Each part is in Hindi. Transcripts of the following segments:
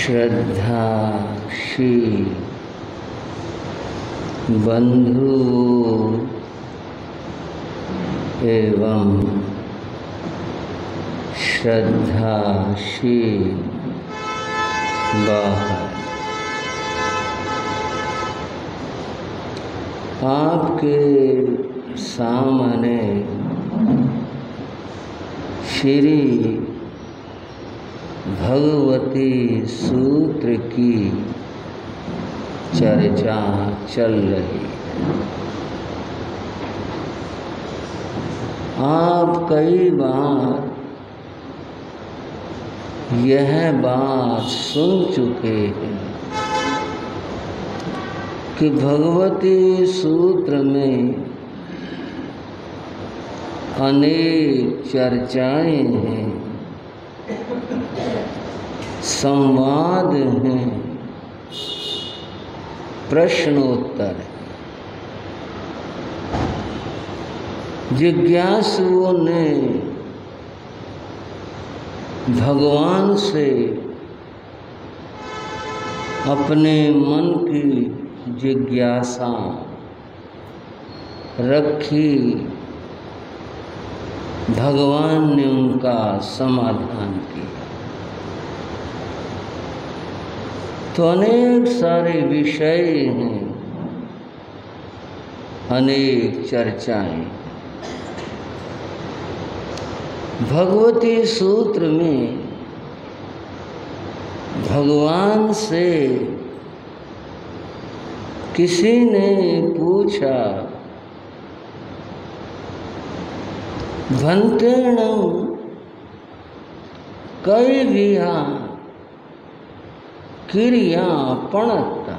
श्रद्धाशील बंधु एवं श्रद्धाशील बाहर, आपके सामने श्री भगवती सूत्र की चर्चा चल रही है। आप कई बार यह बात सुन चुके हैं कि भगवती सूत्र में अनेक चर्चाएं हैं, संवाद हैं, प्रश्नोत्तर है। जिज्ञासुओं ने भगवान से अपने मन की जिज्ञासा रखी, भगवान ने उनका समाधान किया। तो अनेक सारे विषय हैं, अनेक चर्चाएं। भगवती सूत्र में भगवान से किसी ने पूछा, भंतेणं कैर्या क्रिया पणत्ता।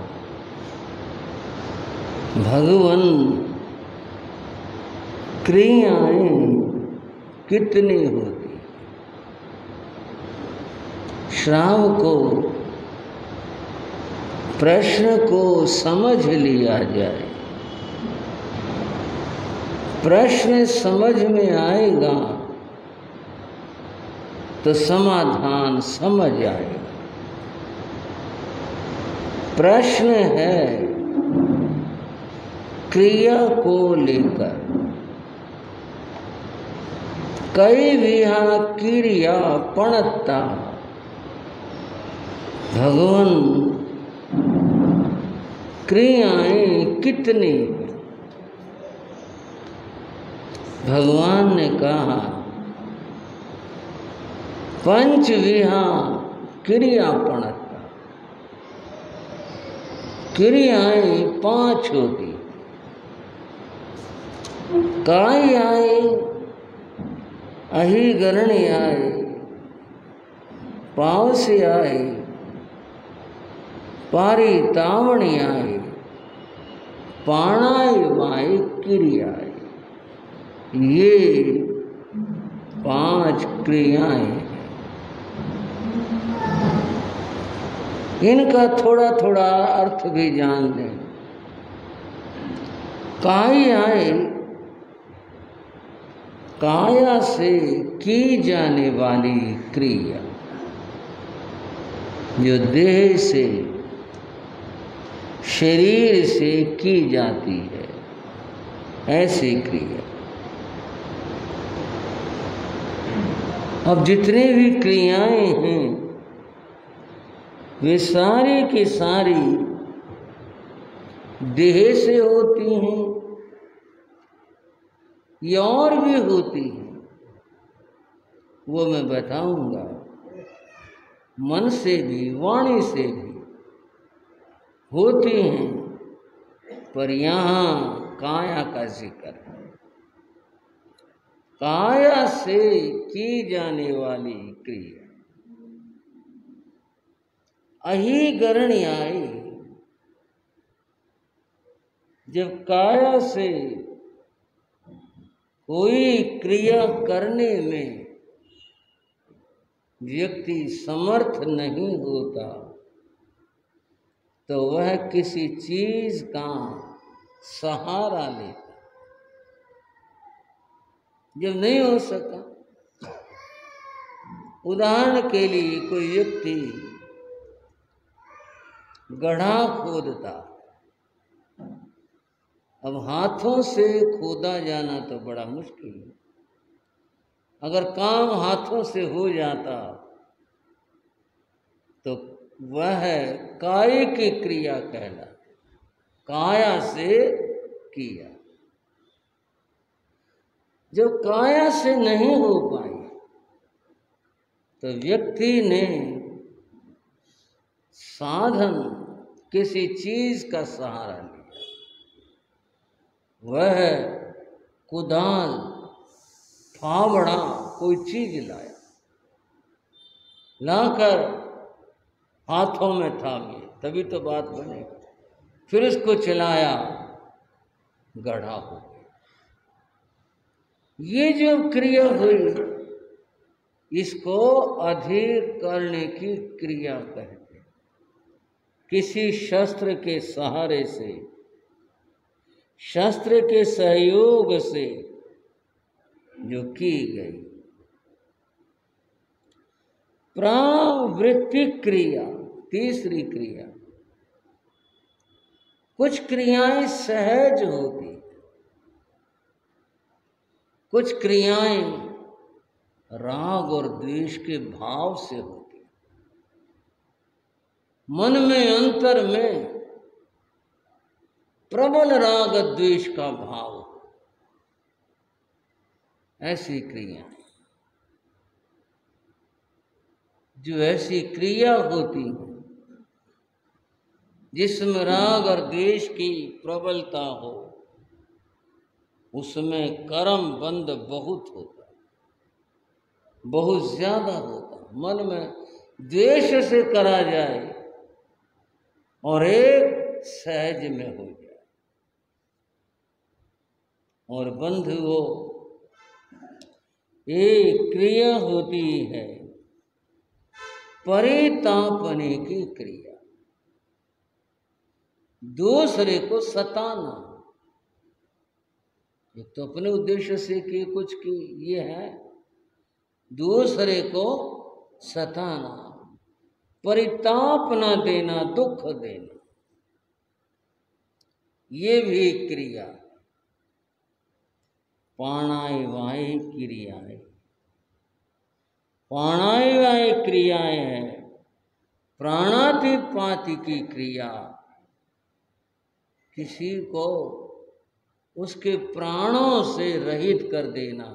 भगवान क्रियाएं कितनी होती? श्रावको प्रश्न को समझ लिया जाए, प्रश्न समझ में आएगा तो समाधान समझ आएगा। प्रश्न है क्रिया को लेकर, कई विहा क्रिया पणत्ता। भगवान क्रियाएं कितनी? भगवान ने कहा, पंच विहा क्रिया पणत्ता। क्रियाएं 5 होती। कायाए अहिगरण्याय पावस्याय पारितावण्याय पाणाय वाय क्रियाय। ये 5 क्रियाएं, इनका थोड़ा थोड़ा अर्थ भी जान लें। कायाए, काया से की जाने वाली क्रिया, जो देह से, शरीर से की जाती है, ऐसी क्रिया। अब जितनी भी क्रियाएं हैं वे सारी की सारी देह से होती हैं या और भी होती हैं, वो मैं बताऊंगा। मन से भी, वाणी से भी होती हैं, पर यहाँ काया का जिक्र है। काया से की जाने वाली क्रिया अहिगरण्याय। जब काया से कोई क्रिया करने में व्यक्ति समर्थ नहीं होता तो वह किसी चीज का सहारा लेता। जब नहीं हो सका, उदाहरण के लिए कोई व्यक्ति गड्ढा खोदता। अब हाथों से खोदा जाना तो बड़ा मुश्किल है। अगर काम हाथों से हो जाता तो वह काय की क्रिया कहला, काया से किया। जब काया से नहीं हो पाई तो व्यक्ति ने साधन किसी चीज का सहारा लिया। वह कुदाल, फावड़ा, कोई चीज लाया, लाकर हाथों में थामे, तभी तो बात बनेगी। फिर उसको चलाया, गड्ढा हो गया। ये जो क्रिया हुई इसको अधीर करने की क्रिया कहते हैं। किसी शस्त्र के सहारे से, शस्त्र के सहयोग से जो की गई प्रावृत्ति क्रिया, तीसरी क्रिया। कुछ क्रियाएं सहज होती, कुछ क्रियाएं राग और द्वेष के भाव से होती। मन में, अंतर में प्रबल राग द्वेष का भाव, ऐसी क्रियाएं। जो ऐसी क्रिया होती है जिसमें राग और द्वेष की प्रबलता हो, उसमें कर्म बंध बहुत होता, बहुत ज्यादा होता। मन में द्वेष से करा जाए और एक सहज में हो जाए, और बंध वो एक क्रिया होती है परितापने की क्रिया, दूसरे को सताना। एक तो अपने उद्देश्य से किए कुछ की ये है, दूसरे को सताना, परिताप न देना, दुख देना, ये भी क्रिया प्राणायाम क्रियाएं, प्राणायाम क्रियाएं हैं। प्राणातिपाती की क्रिया किसी को उसके प्राणों से रहित कर देना,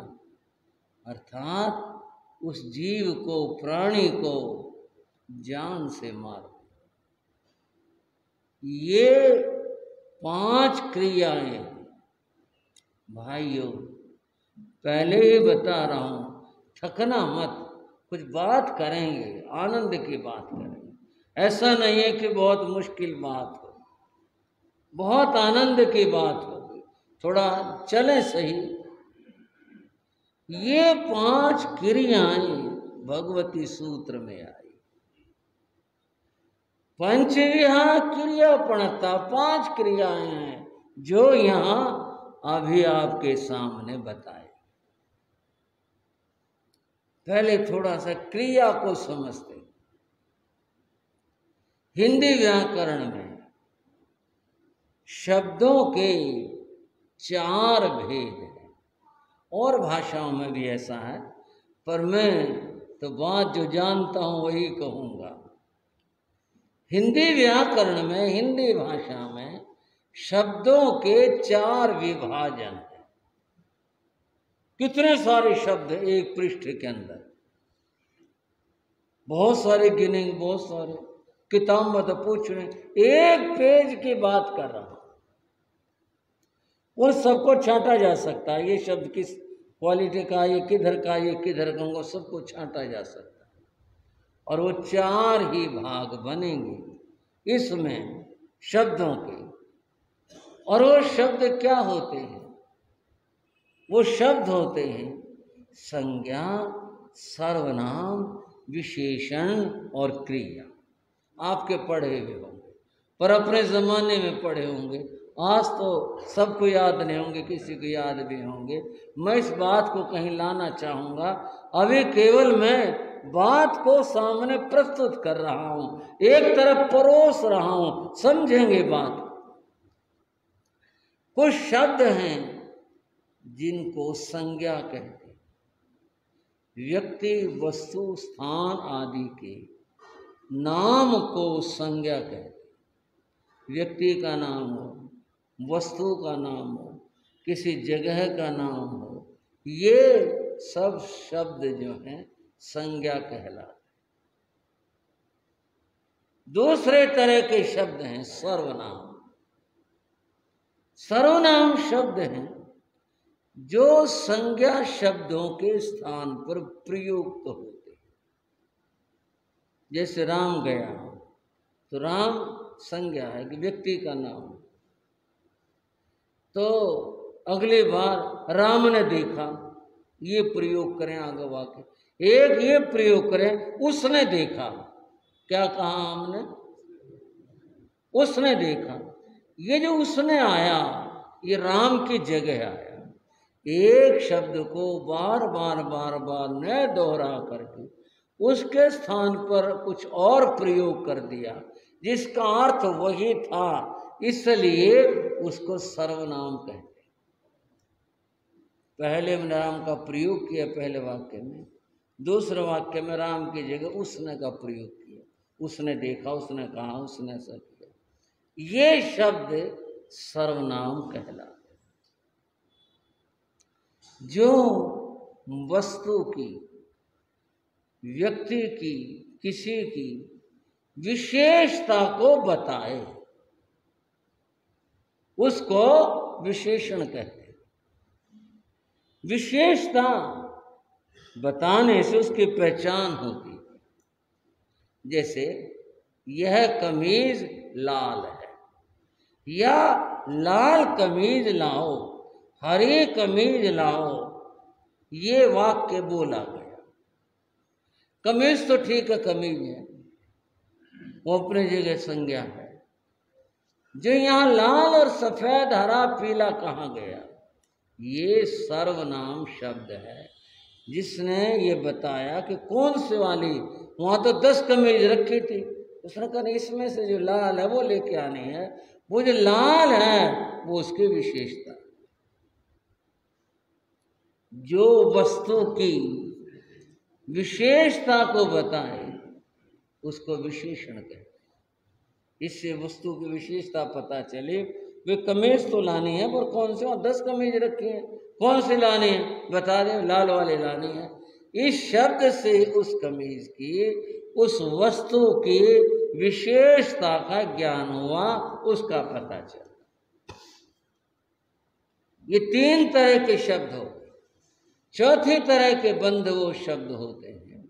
अर्थात उस जीव को, प्राणी को जान से मार देना। ये 5 क्रियाएं भाइयों, पहले ही बता रहा हूं, थकना मत, कुछ बात करेंगे, आनंद की बात करेंगे। ऐसा नहीं है कि बहुत मुश्किल बात हो, बहुत आनंद की बात होगी, थोड़ा चले सही। ये 5 क्रियाएं भगवती सूत्र में आई। पंचविहा क्रिया प्रणता, 5 क्रियाएं हैं जो यहां अभी आपके सामने बताए। पहले थोड़ा सा क्रिया को समझते। हिंदी व्याकरण में शब्दों के 4 भेद हैं, और भाषाओं में भी ऐसा है, पर मैं तो बात जो जानता हूं वही कहूंगा। हिंदी व्याकरण में, हिंदी भाषा में शब्दों के 4 विभाजन हैं। कितने सारे शब्द एक पृष्ठ के अंदर, बहुत सारे गिनेंगे, बहुत सारे। किताब में तो पूछ रहे, एक पेज की बात कर रहा हूं, वो सबको छांटा जा सकता है। ये शब्द किस क्वालिटी का, ये किधर का, ये किधर का, वो सबको छांटा जा सकता है। और वो 4 ही भाग बनेंगे इसमें शब्दों के। और वो शब्द क्या होते हैं? वो शब्द होते हैं संज्ञा, सर्वनाम, विशेषण और क्रिया। आपके पढ़े हुए होंगे, पर अपने ज़माने में पढ़े होंगे। आज तो सबको याद नहीं होंगे, किसी को याद भी होंगे। मैं इस बात को कहीं लाना चाहूँगा। अभी केवल मैं बात को सामने प्रस्तुत कर रहा हूं, एक तरफ परोस रहा हूं, समझेंगे बात। कुछ शब्द हैं जिनको संज्ञा कहते हैं, व्यक्ति वस्तु स्थान आदि के नाम को संज्ञा कहते हैं। व्यक्ति का नाम हो, वस्तु का नाम हो, किसी जगह का नाम हो, ये सब शब्द जो हैं संज्ञा कहलाते। दूसरे तरह के शब्द हैं सर्वनाम। सर्वनाम शब्द हैं जो संज्ञा शब्दों के स्थान पर प्रयुक्त होते हैं। जैसे राम गया, तो राम संज्ञा है कि व्यक्ति का नाम। तो अगली बार राम ने देखा, ये प्रयोग करें आगे वाक्य। एक ये प्रयोग करें उसने देखा। क्या कहा हमने? उसने देखा। ये जो उसने आया, ये राम की जगह आया। एक शब्द को बार बार बार बार न दोहरा करके उसके स्थान पर कुछ और प्रयोग कर दिया जिसका अर्थ वही था, इसलिए उसको सर्वनाम कहते। पहले में राम का प्रयोग किया पहले वाक्य में, दूसरे वाक्य में राम की जगह उसने का प्रयोग किया। उसने देखा, उसने कहा, उसने ऐसा किया। ये शब्द सर्वनाम कहलाते। जो वस्तु की, व्यक्ति की, किसी की विशेषता को बताए उसको विशेषण कहते हैं। विशेषता बताने से उसकी पहचान होती है। जैसे यह कमीज लाल है, या लाल कमीज लाओ, हरी कमीज लाओ, ये वाक्य बोला गया। कमीज तो ठीक है, कमीज है, वो अपनी जगह संज्ञा है। जो यहाँ लाल और सफेद हरा पीला कहा गया, ये सर्वनाम शब्द है जिसने ये बताया कि कौन सी वाली। वहां तो 10 कमीज रखी थी, उसने कहा इसमें से जो लाल है वो लेके आनी है। वो जो लाल है वो उसकी विशेषता। जो वस्तु की विशेषता को बताए उसको विशेषण कहते। इससे वस्तु की विशेषता पता चले। वे कमीज तो लानी है, पर कौन से? 10 कमीज रखी है, कौन सी लानी है बता दें, लाल वाली लानी है। इस शब्द से उस कमीज की, उस वस्तु की विशेषता का ज्ञान हुआ, उसका पता चला। ये 3 तरह के शब्द हो। चौथी तरह के बंध वो शब्द होते हैं,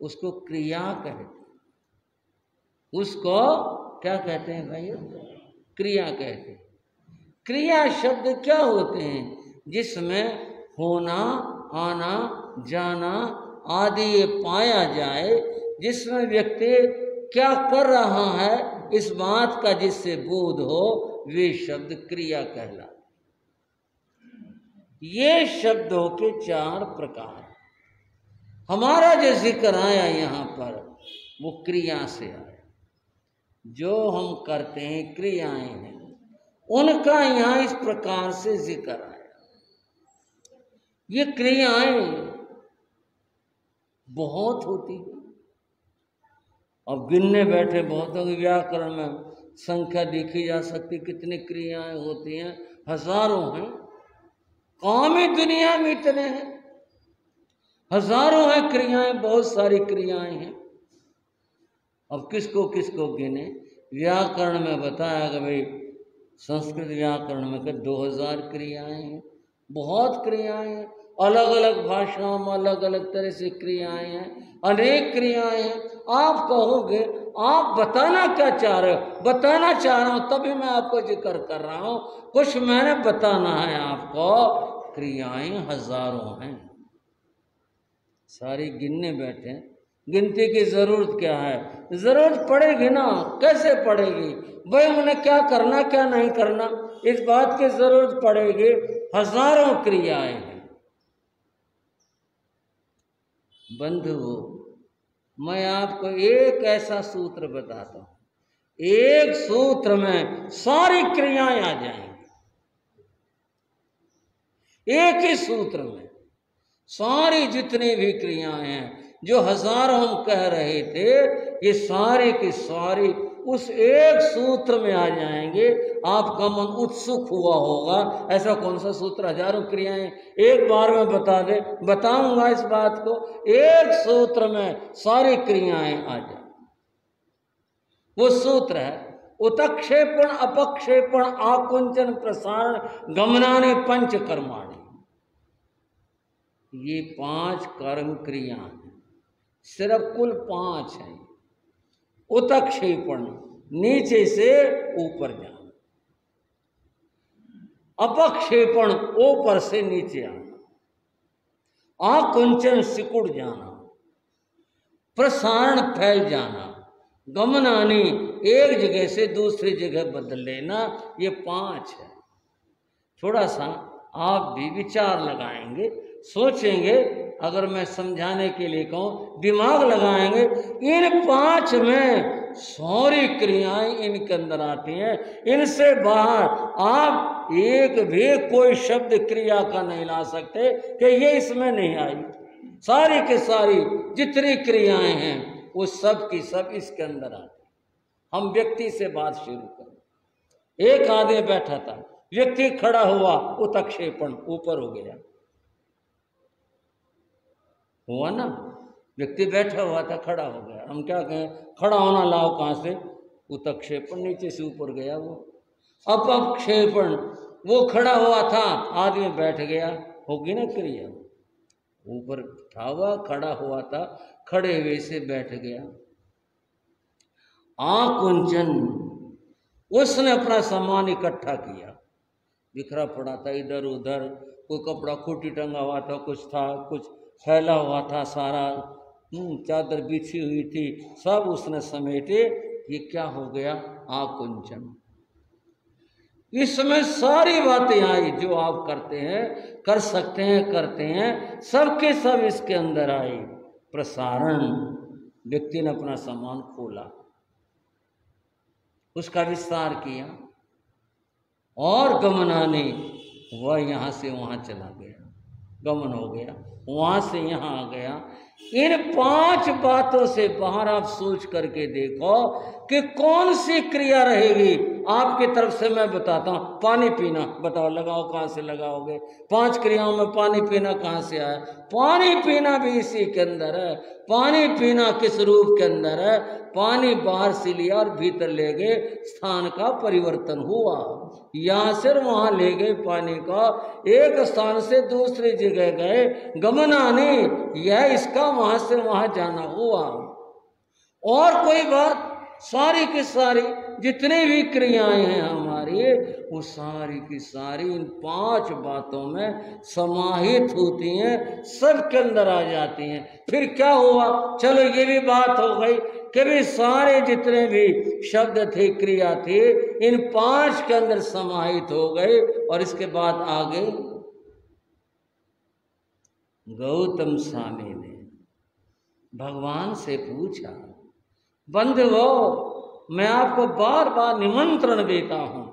उसको क्रिया कहते हैं। उसको क्या कहते हैं भाई? क्रिया कहते हैं। क्रिया शब्द क्या होते हैं? जिसमें होना, आना, जाना आदि ये पाया जाए, जिसमें व्यक्ति क्या कर रहा है इस बात का जिससे बोध हो, वे शब्द क्रिया कहलाते। ये शब्दों के 4 प्रकार। हमारा जो जिक्र आया यहाँ पर वो क्रिया से आया। जो हम करते हैं क्रियाएं हैं, उनका यहाँ इस प्रकार से जिक्र आया। ये क्रियाएं बहुत होती है। अब गिनने बैठे बहुतों की व्याकरण में संख्या देखी जा सकती, कितनी क्रियाएं होती हैं, हजारों हैं। काम ही दुनिया में इतने हैं, हजारों हैं क्रियाएं, बहुत सारी क्रियाएं हैं। अब किसको किसको गिने? व्याकरण में बताया कि भाई संस्कृत व्याकरण में 2000 क्रियाएं हैं। बहुत क्रियाएं हैं, अलग अलग भाषाओं में अलग अलग तरह से क्रियाएं हैं, अनेक क्रियाएं हैं। आप कहोगे आप बताना क्या चाह रहे हो? बताना चाह रहा हूं तभी मैं आपको जिक्र कर रहा हूं। कुछ मैंने बताना है आपको। क्रियाएं हजारों हैं, सारी गिनने बैठे। गिनती की जरूरत क्या है? जरूरत पड़ेगी ना, कैसे पड़ेगी भाई? उन्हें क्या करना क्या नहीं करना, इस बात की जरूरत पड़ेगी। हजारों क्रियाएं हैं। बंधुओं, मैं आपको एक ऐसा सूत्र बताता हूं, एक सूत्र में सारी क्रियाएं आ जाएंगी। एक ही सूत्र में सारी जितनी भी क्रियाएं हैं, जो हजारों हम कह रहे थे, ये सारी की सारी उस एक सूत्र में आ जाएंगे। आपका मन उत्सुक हुआ होगा, ऐसा कौन सा सूत्र, हजारों क्रियाएं एक बार में बता दे, बताऊंगा इस बात को। एक सूत्र में सारी क्रियाएं आ जाए, वो सूत्र है उत्क्षेपण, अपक्षेपण, आकुंचन, प्रसारण, गमनानि, पंच कर्माणि। ये 5 कर्म क्रिया हैं, सिर्फ कुल 5 हैं। उत्क्षेपण, नीचे से ऊपर जाना। अपक्षेपण, ऊपर से नीचे आना। आकुंचन, सिकुड़ जाना। प्रसारण, फैल जाना। गमनानि, एक जगह से दूसरी जगह बदल लेना। ये 5 है। थोड़ा सा आप भी विचार लगाएंगे, सोचेंगे, अगर मैं समझाने के लिए कहूं, दिमाग लगाएंगे। इन 5 में सारी क्रियाएं इनके अंदर आती हैं। इनसे बाहर आप एक भी कोई शब्द क्रिया का नहीं ला सकते कि ये इसमें नहीं आई। सारी के सारी जितनी क्रियाएं हैं वो सब की सब इसके अंदर आती। हम व्यक्ति से बात शुरू करें। एक आदमी बैठा था, व्यक्ति खड़ा हुआ, उत्क्षेपण, ऊपर हो गया। हुआ ना, व्यक्ति बैठा हुआ था, खड़ा हो गया। हम क्या कहें, खड़ा होना लाओ कहां से, उत्क्षेपण, नीचे से ऊपर गया वो। अपक्षेपण, वो खड़ा हुआ था, आदमी बैठ गया, होगी ना क्रिया। ऊपर था हुआ, खड़ा हुआ था, खड़े हुए से बैठ गया। आकुंचन, उसने अपना सामान इकट्ठा किया, बिखरा पड़ा था इधर उधर, कोई कपड़ा खूटी टंगा हुआ था, कुछ था, कुछ फैला हुआ था, सारा चादर बिछी हुई थी, सब उसने समेटे। ये क्या हो गया, आकुंचन। इसमें सारी बातें आई जो आप करते हैं, कर सकते हैं, करते हैं, सबके सब इसके अंदर आई। प्रसारण, व्यक्ति ने अपना सामान खोला, उसका विस्तार किया। और गमनानि, वह यहां से वहां चला गया, गमन हो गया, वहां से यहां आ गया। इन 5 बातों से बाहर आप सोच करके देखो कि कौन सी क्रिया रहेगी आपकी तरफ से। मैं बताता हूं, पानी पीना, बताओ लगाओ, कहां से लगाओगे। 5 क्रियाओं में पानी पीना कहां से आया, पानी पीना भी इसी के अंदर है। पानी पीना किस रूप के अंदर है, पानी बाहर से लिया और भीतर ले गए, स्थान का परिवर्तन हुआ, यहां से वहां ले गए पानी का, एक स्थान से दूसरी जगह गए। गमनानि, यह इसका वहां से वहां जाना हुआ। और कोई बात, सारी की सारी जितनी भी क्रियाएं हैं हमारी, वो सारी की सारी इन 5 बातों में समाहित होती हैं, सब के अंदर आ जाती हैं। फिर क्या हुआ, चलो ये भी बात हो गई कि भी सारे जितने भी शब्द थे, क्रिया थी, इन 5 के अंदर समाहित हो गए। और इसके बाद आगे गौतम स्वामी ने भगवान से पूछा, बंधुओं, मैं आपको बार बार निमंत्रण देता हूं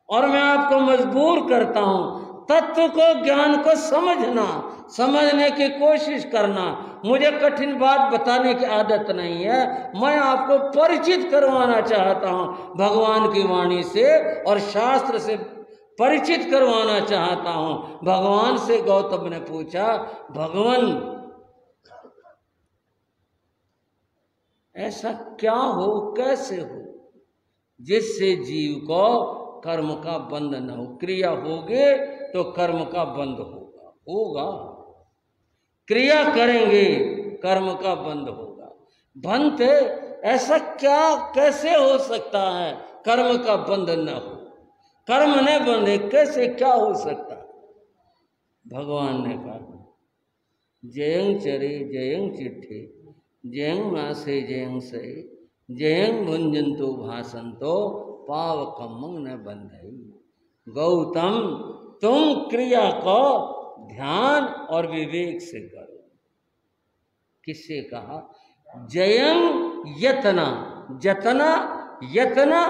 और मैं आपको मजबूर करता हूं, तत्व को, ज्ञान को समझना, समझने की कोशिश करना। मुझे कठिन बात बताने की आदत नहीं है, मैं आपको परिचित करवाना चाहता हूं भगवान की वाणी से और शास्त्र से परिचित करवाना चाहता हूं। भगवान से गौतम ने पूछा, भगवान, ऐसा क्या हो, कैसे हो जिससे जीव को कर्म का बंध न हो। क्रिया होगी तो कर्म का बंध होगा, क्रिया करेंगे कर्म का बंध होगा। बंध ऐसा क्या, कैसे हो सकता है कर्म का बंध न हो, कर्म न बंधे, कैसे, क्या हो सकता है। भगवान ने कहा, जयं चरे जयं चिट्ठे, जयं मासे जयं से, जयं भुंजंतो भासंतो, पावकम न बंधई। गौतम, तुम क्रिया को ध्यान और विवेक से करो। किससे कहा, जयं यतना, जतना यतना,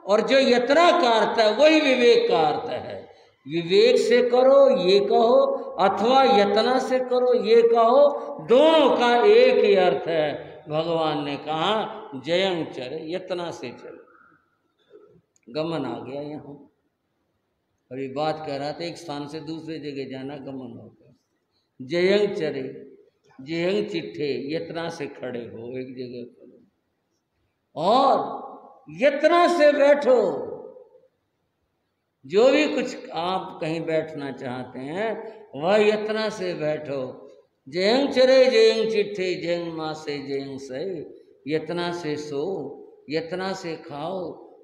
और जो यतना का अर्थ है वही विवेक का अर्थ है। विवेक से करो ये कहो, अथवा यतना से करो ये कहो, दोनों का एक ही अर्थ है। भगवान ने कहा जयं चरे, यतना से चले। गमन आ गया यहाँ। अभी बात कह रहा था एक स्थान से दूसरे जगह जाना, गमन हो गया। जयं चरे, जयं चिट्ठे, यतना से खड़े हो एक जगह पर और यतना से बैठो। जो भी कुछ आप कहीं बैठना चाहते हैं वह यतना से बैठो। जयं चरे जयं चिट्ठे, जयं मासे जयं सही, यतना से सो, यतना से खाओ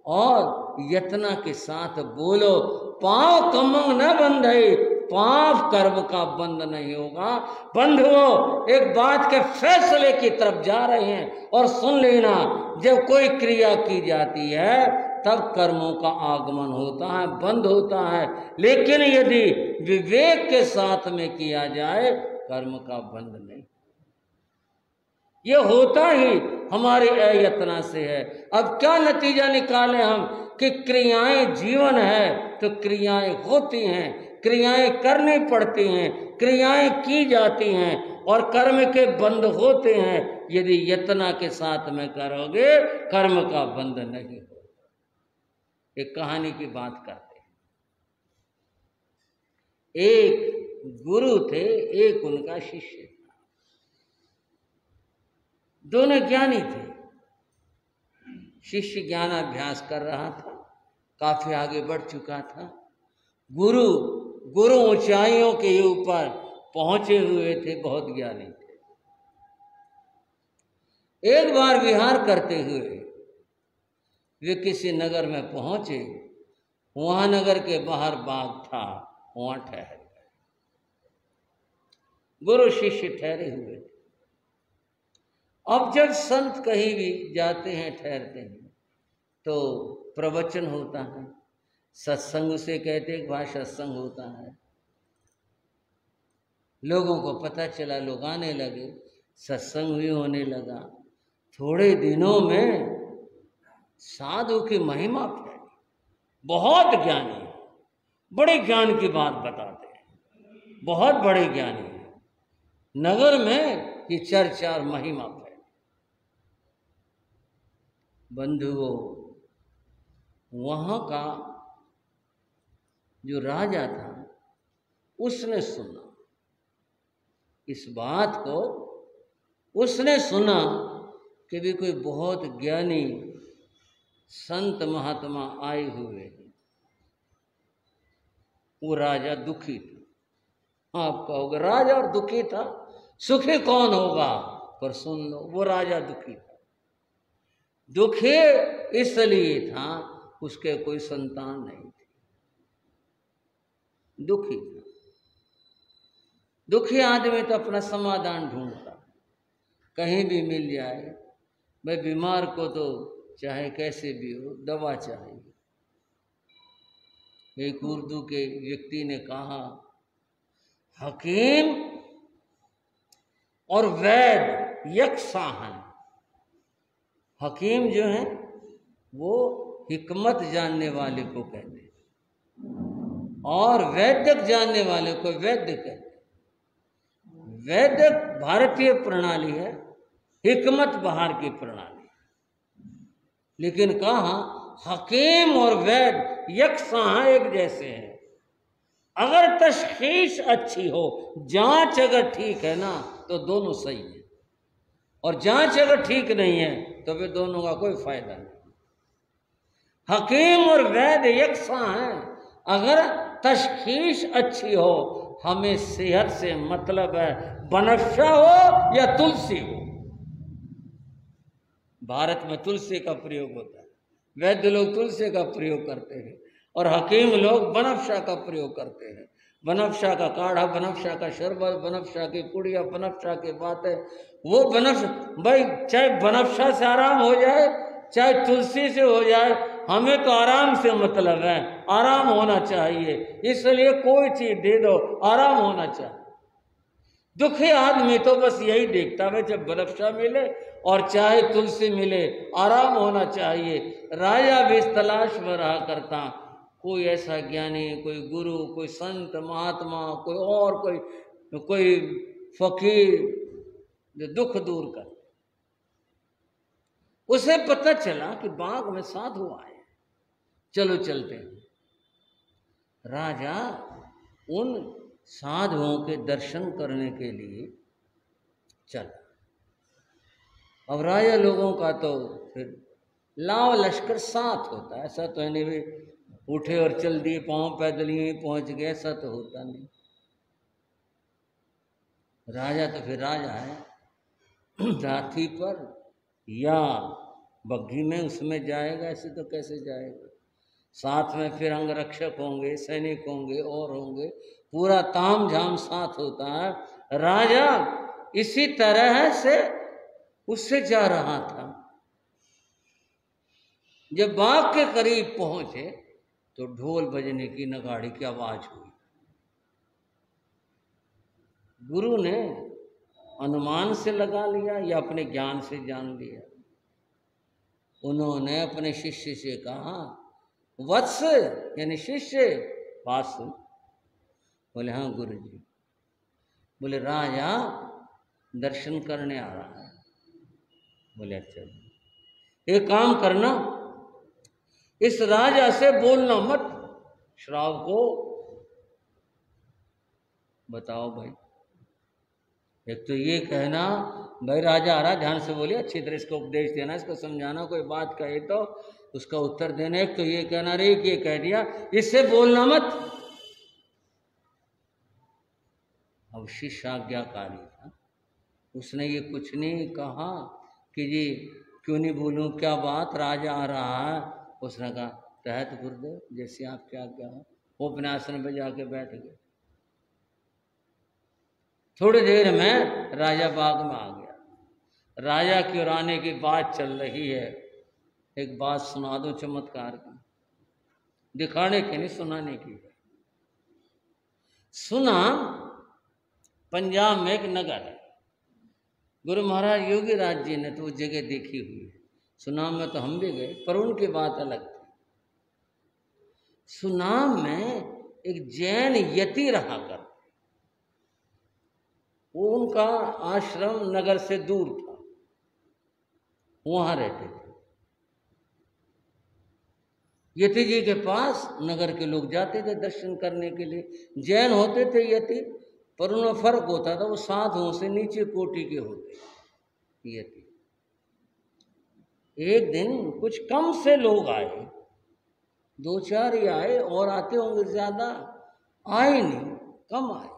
और यतना के साथ बोलो। पाँव कमंग न बंधे, पाप कर्म का बंध नहीं होगा। बंधुओं, एक बात के फैसले की तरफ जा रहे हैं और सुन लेना, जब कोई क्रिया की जाती है तब कर्मों का आगमन होता है, बंध होता है। लेकिन यदि विवेक के साथ में किया जाए कर्म का बंध नहीं। ये होता ही हमारे अयत्ना से है। अब क्या नतीजा निकालें हम कि क्रियाएं जीवन है तो क्रियाएं होती हैं, क्रियाएं करनी पड़ती हैं, क्रियाएं की जाती हैं और कर्म के बंध होते हैं। यदि यत्ना के साथ में करोगे कर्म का बंध नहीं होगा। एक कहानी की बात करते हैं। एक गुरु थे, एक उनका शिष्य था। दोनों ज्ञानी थे। शिष्य ज्ञानाभ्यास कर रहा था, काफी आगे बढ़ चुका था। गुरु ऊंचाइयों के ऊपर पहुंचे हुए थे, बहुत ज्ञानी थे। एक बार विहार करते हुए वे किसी नगर में पहुंचे। वहां नगर के बाहर बाग था, वहां ठहर गए। गुरु शिष्य ठहरे हुए थे। अब जब संत कहीं भी जाते हैं, ठहरते हैं, तो प्रवचन होता है, सत्संग उसे कहते हैं, वहाँ सत्संग होता है। लोगों को पता चला, लोग आने लगे, सत्संग भी होने लगा। थोड़े दिनों में साधु की महिमा फैली। बहुत ज्ञानी है, बड़े ज्ञान की बात बताते हैं, बहुत बड़े ज्ञानी है। नगर में ये चर्चा और महिमा फैली। बंधुओं, वहां का जो राजा था उसने सुना इस बात को। उसने सुना कि भी कोई बहुत ज्ञानी संत महात्मा आए हुए हैं। वो राजा दुखी था। आप कहोगे राजा और दुखी था, सुखी कौन होगा? पर सुन लो, वो राजा दुखी था। दुखी इसलिए था उसके कोई संतान नहीं थी। दुखी था। दुखी आदमी तो अपना समाधान ढूंढता, कहीं भी मिल जाए। भाई बीमार को तो चाहे कैसे भी हो दवा चाहिए। एक उर्दू के व्यक्ति ने कहा, हकीम और वैद यकसाहन। हकीम जो है वो हिकमत जानने वाले को कहते हैं और वैद्यक जानने वाले को वैद्य कहते हैं। वैद्य भारतीय प्रणाली है, हिकमत बाहर की प्रणाली। लेकिन कहा हकीम और वैद्य यकसां एक जैसे हैं। अगर तशखीस अच्छी हो, जांच अगर ठीक है ना, तो दोनों सही है। और जांच अगर ठीक नहीं है तो फिर दोनों का कोई फायदा नहीं। हकीम और वैद्य यकसां हैं। अगर तशखीस अच्छी हो, हमें सेहत से मतलब है, बनफ्शा हो या तुलसी हो। भारत में तुलसी का प्रयोग होता है, वैद्य लोग तुलसी का प्रयोग करते हैं और हकीम लोग बनफ्शा का प्रयोग करते हैं। बनफ्शा का काढ़ा, बनफ्शा का शरबत, बनफ्शा की पुड़िया, बनफ्शा की बातें। वो बनफ्शा, भाई चाहे बनफ्शा से आराम हो जाए चाहे तुलसी से हो जाए, हमें तो आराम से मतलब है, आराम होना चाहिए। इसलिए कोई चीज दे दो, आराम होना चाहिए। दुखी आदमी तो बस यही देखता है जब बरफ्शा मिले और चाहे तुलसी मिले, आराम होना चाहिए। राजा भी इस तलाश में रहा करता, कोई ऐसा ज्ञानी, कोई गुरु, कोई संत महात्मा, कोई और कोई फकीर जो दुख दूर कर। उसे पता चला कि बाग में साधु आए, चलो चलते हैं। राजा उन साधुओं के दर्शन करने के लिए चला। अब राजा लोगों का तो फिर लाव लश्कर साथ होता है, ऐसा तो है नहीं भी उठे और चल दिए, पांव पैदल ही पहुंच गए, ऐसा तो होता नहीं। राजा तो फिर राजा है, हाथी पर या बग्घी में उसमें जाएगा, ऐसे तो कैसे जाएगा। साथ में फिर अंगरक्षक होंगे, सैनिक होंगे और होंगे, पूरा ताम झाम साथ होता है। राजा इसी तरह से उससे जा रहा था। जब बाग के करीब पहुंचे तो ढोल बजने की, नगाड़े की आवाज हुई। गुरु ने अनुमान से लगा लिया या अपने ज्ञान से जान लिया। उन्होंने अपने शिष्य से कहा, वत्स यानी शिष्य, बात सुन। बोले हाँ गुरु जी। बोले राजा दर्शन करने आ रहा है। बोले अच्छा जी, एक काम करना, इस राजा से बोलना मत, श्राव को बताओ भाई। एक तो ये कहना भाई राजा आ रहा, ध्यान से बोलिए, अच्छी तरह इसको उपदेश देना, इसको समझाना, कोई बात कहे तो उसका उत्तर देना। एक तो ये कहना, रे ये कह दिया इससे बोलना मत। अब शिष्य आज्ञाकारी था, उसने ये कुछ नहीं कहा कि जी क्यों नहीं बोलूं, क्या बात, राजा आ रहा है। उसने कहा तहत गुरुदेव, जैसे आपकी आज्ञा हो। वो अपने आसन पर जाके बैठ गए। थोड़ी देर में राजा बाग में आ गया। राजा की ओर आने की बात चल रही है। एक बात सुना दो चमत्कार की, दिखाने की नहीं, सुनाने की है। सुना, पंजाब में एक नगर है, गुरु महाराज योगी राज जी ने तो वो जगह देखी हुई है। सुनाम में तो हम भी गए, पर उनकी बात अलग थी। सुनाम में एक जैन यति रहा कर, वो उनका आश्रम नगर से दूर था, वहां रहते थे। यति जी के पास नगर के लोग जाते थे दर्शन करने के लिए। जैन होते थे यति, पर उनमें फर्क होता था, वो साधुओं से नीचे कोटि के होते यति। एक दिन कुछ कम से लोग आए, 2-4 ही आए, और आते होंगे ज्यादा, आए नहीं, कम आए।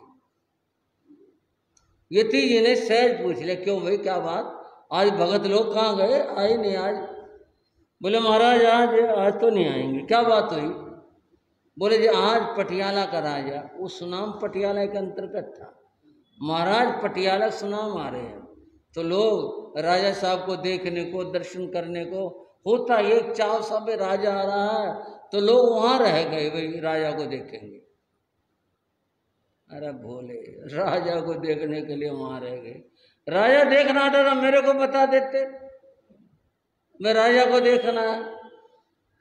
यति जी ने सहज पूछ लिया, क्यों भाई क्या बात, आज भगत लोग कहाँ गए, आए नहीं आज। बोले महाराज आज तो नहीं आएंगे, क्या बात हुई। बोले जी आज पटियाला का राजा, वो सुनाम पटियाला के अंतर्गत था, महाराज पटियाला सुनाम आ रहे हैं, तो लोग राजा साहब को देखने को, दर्शन करने को होता एक चाव सा, राजा आ रहा है, तो लोग वहां रह गए, भाई राजा को देखेंगे। अरे भोले, राजा को देखने के लिए वहां रह गए। राजा देखना था, मेरे को बता देते, मैं राजा को देखना है।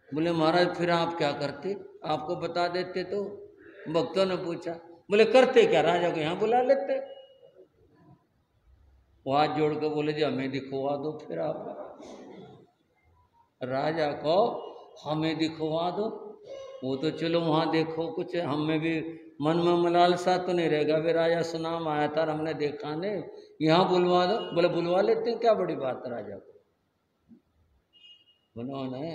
बोले महाराज फिर आप क्या करते, आपको बता देते तो। भक्तों ने पूछा, बोले करते क्या, राजा को यहाँ बुला लेते। वो हाथ जोड़ के बोले जी हमें दिखवा दो, फिर आप राजा को हमें दिखवा दो। वो तो चलो वहाँ देखो, कुछ हमें भी मन में मलालसा तो नहीं रहेगा, वे राजा सुनाम आया था और हमने देखा नहीं, यहाँ बुलवा दो। बोले बुलवा लेते हैं, क्या बड़ी बात है राजा को। उन्होंने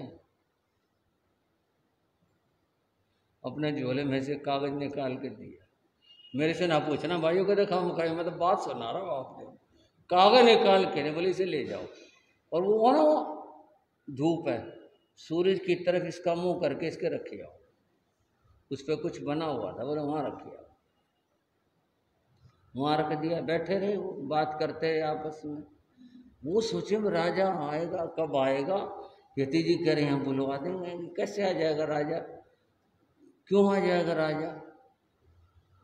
अपने झोले में से कागज निकाल के दिया। मेरे से ना पूछना भाइयों को, देखा मैं तो बात सुना रहा हूँ आपको। कागज निकाल के बोले इसे ले जाओ, और वो ना धूप है, सूरज की तरफ इसका मुंह करके इसके रखे आओ। उस पर कुछ बना हुआ था, बोले वहाँ रखिए। वहाँ रख दिया, बैठे रहे, वो बात करते रहे आपस में। वो सोचे राजा आएगा, कब आएगा। यति जी कह रहे हैं बुलवा देंगे। कैसे आ जाएगा राजा, क्यों आ जाएगा राजा।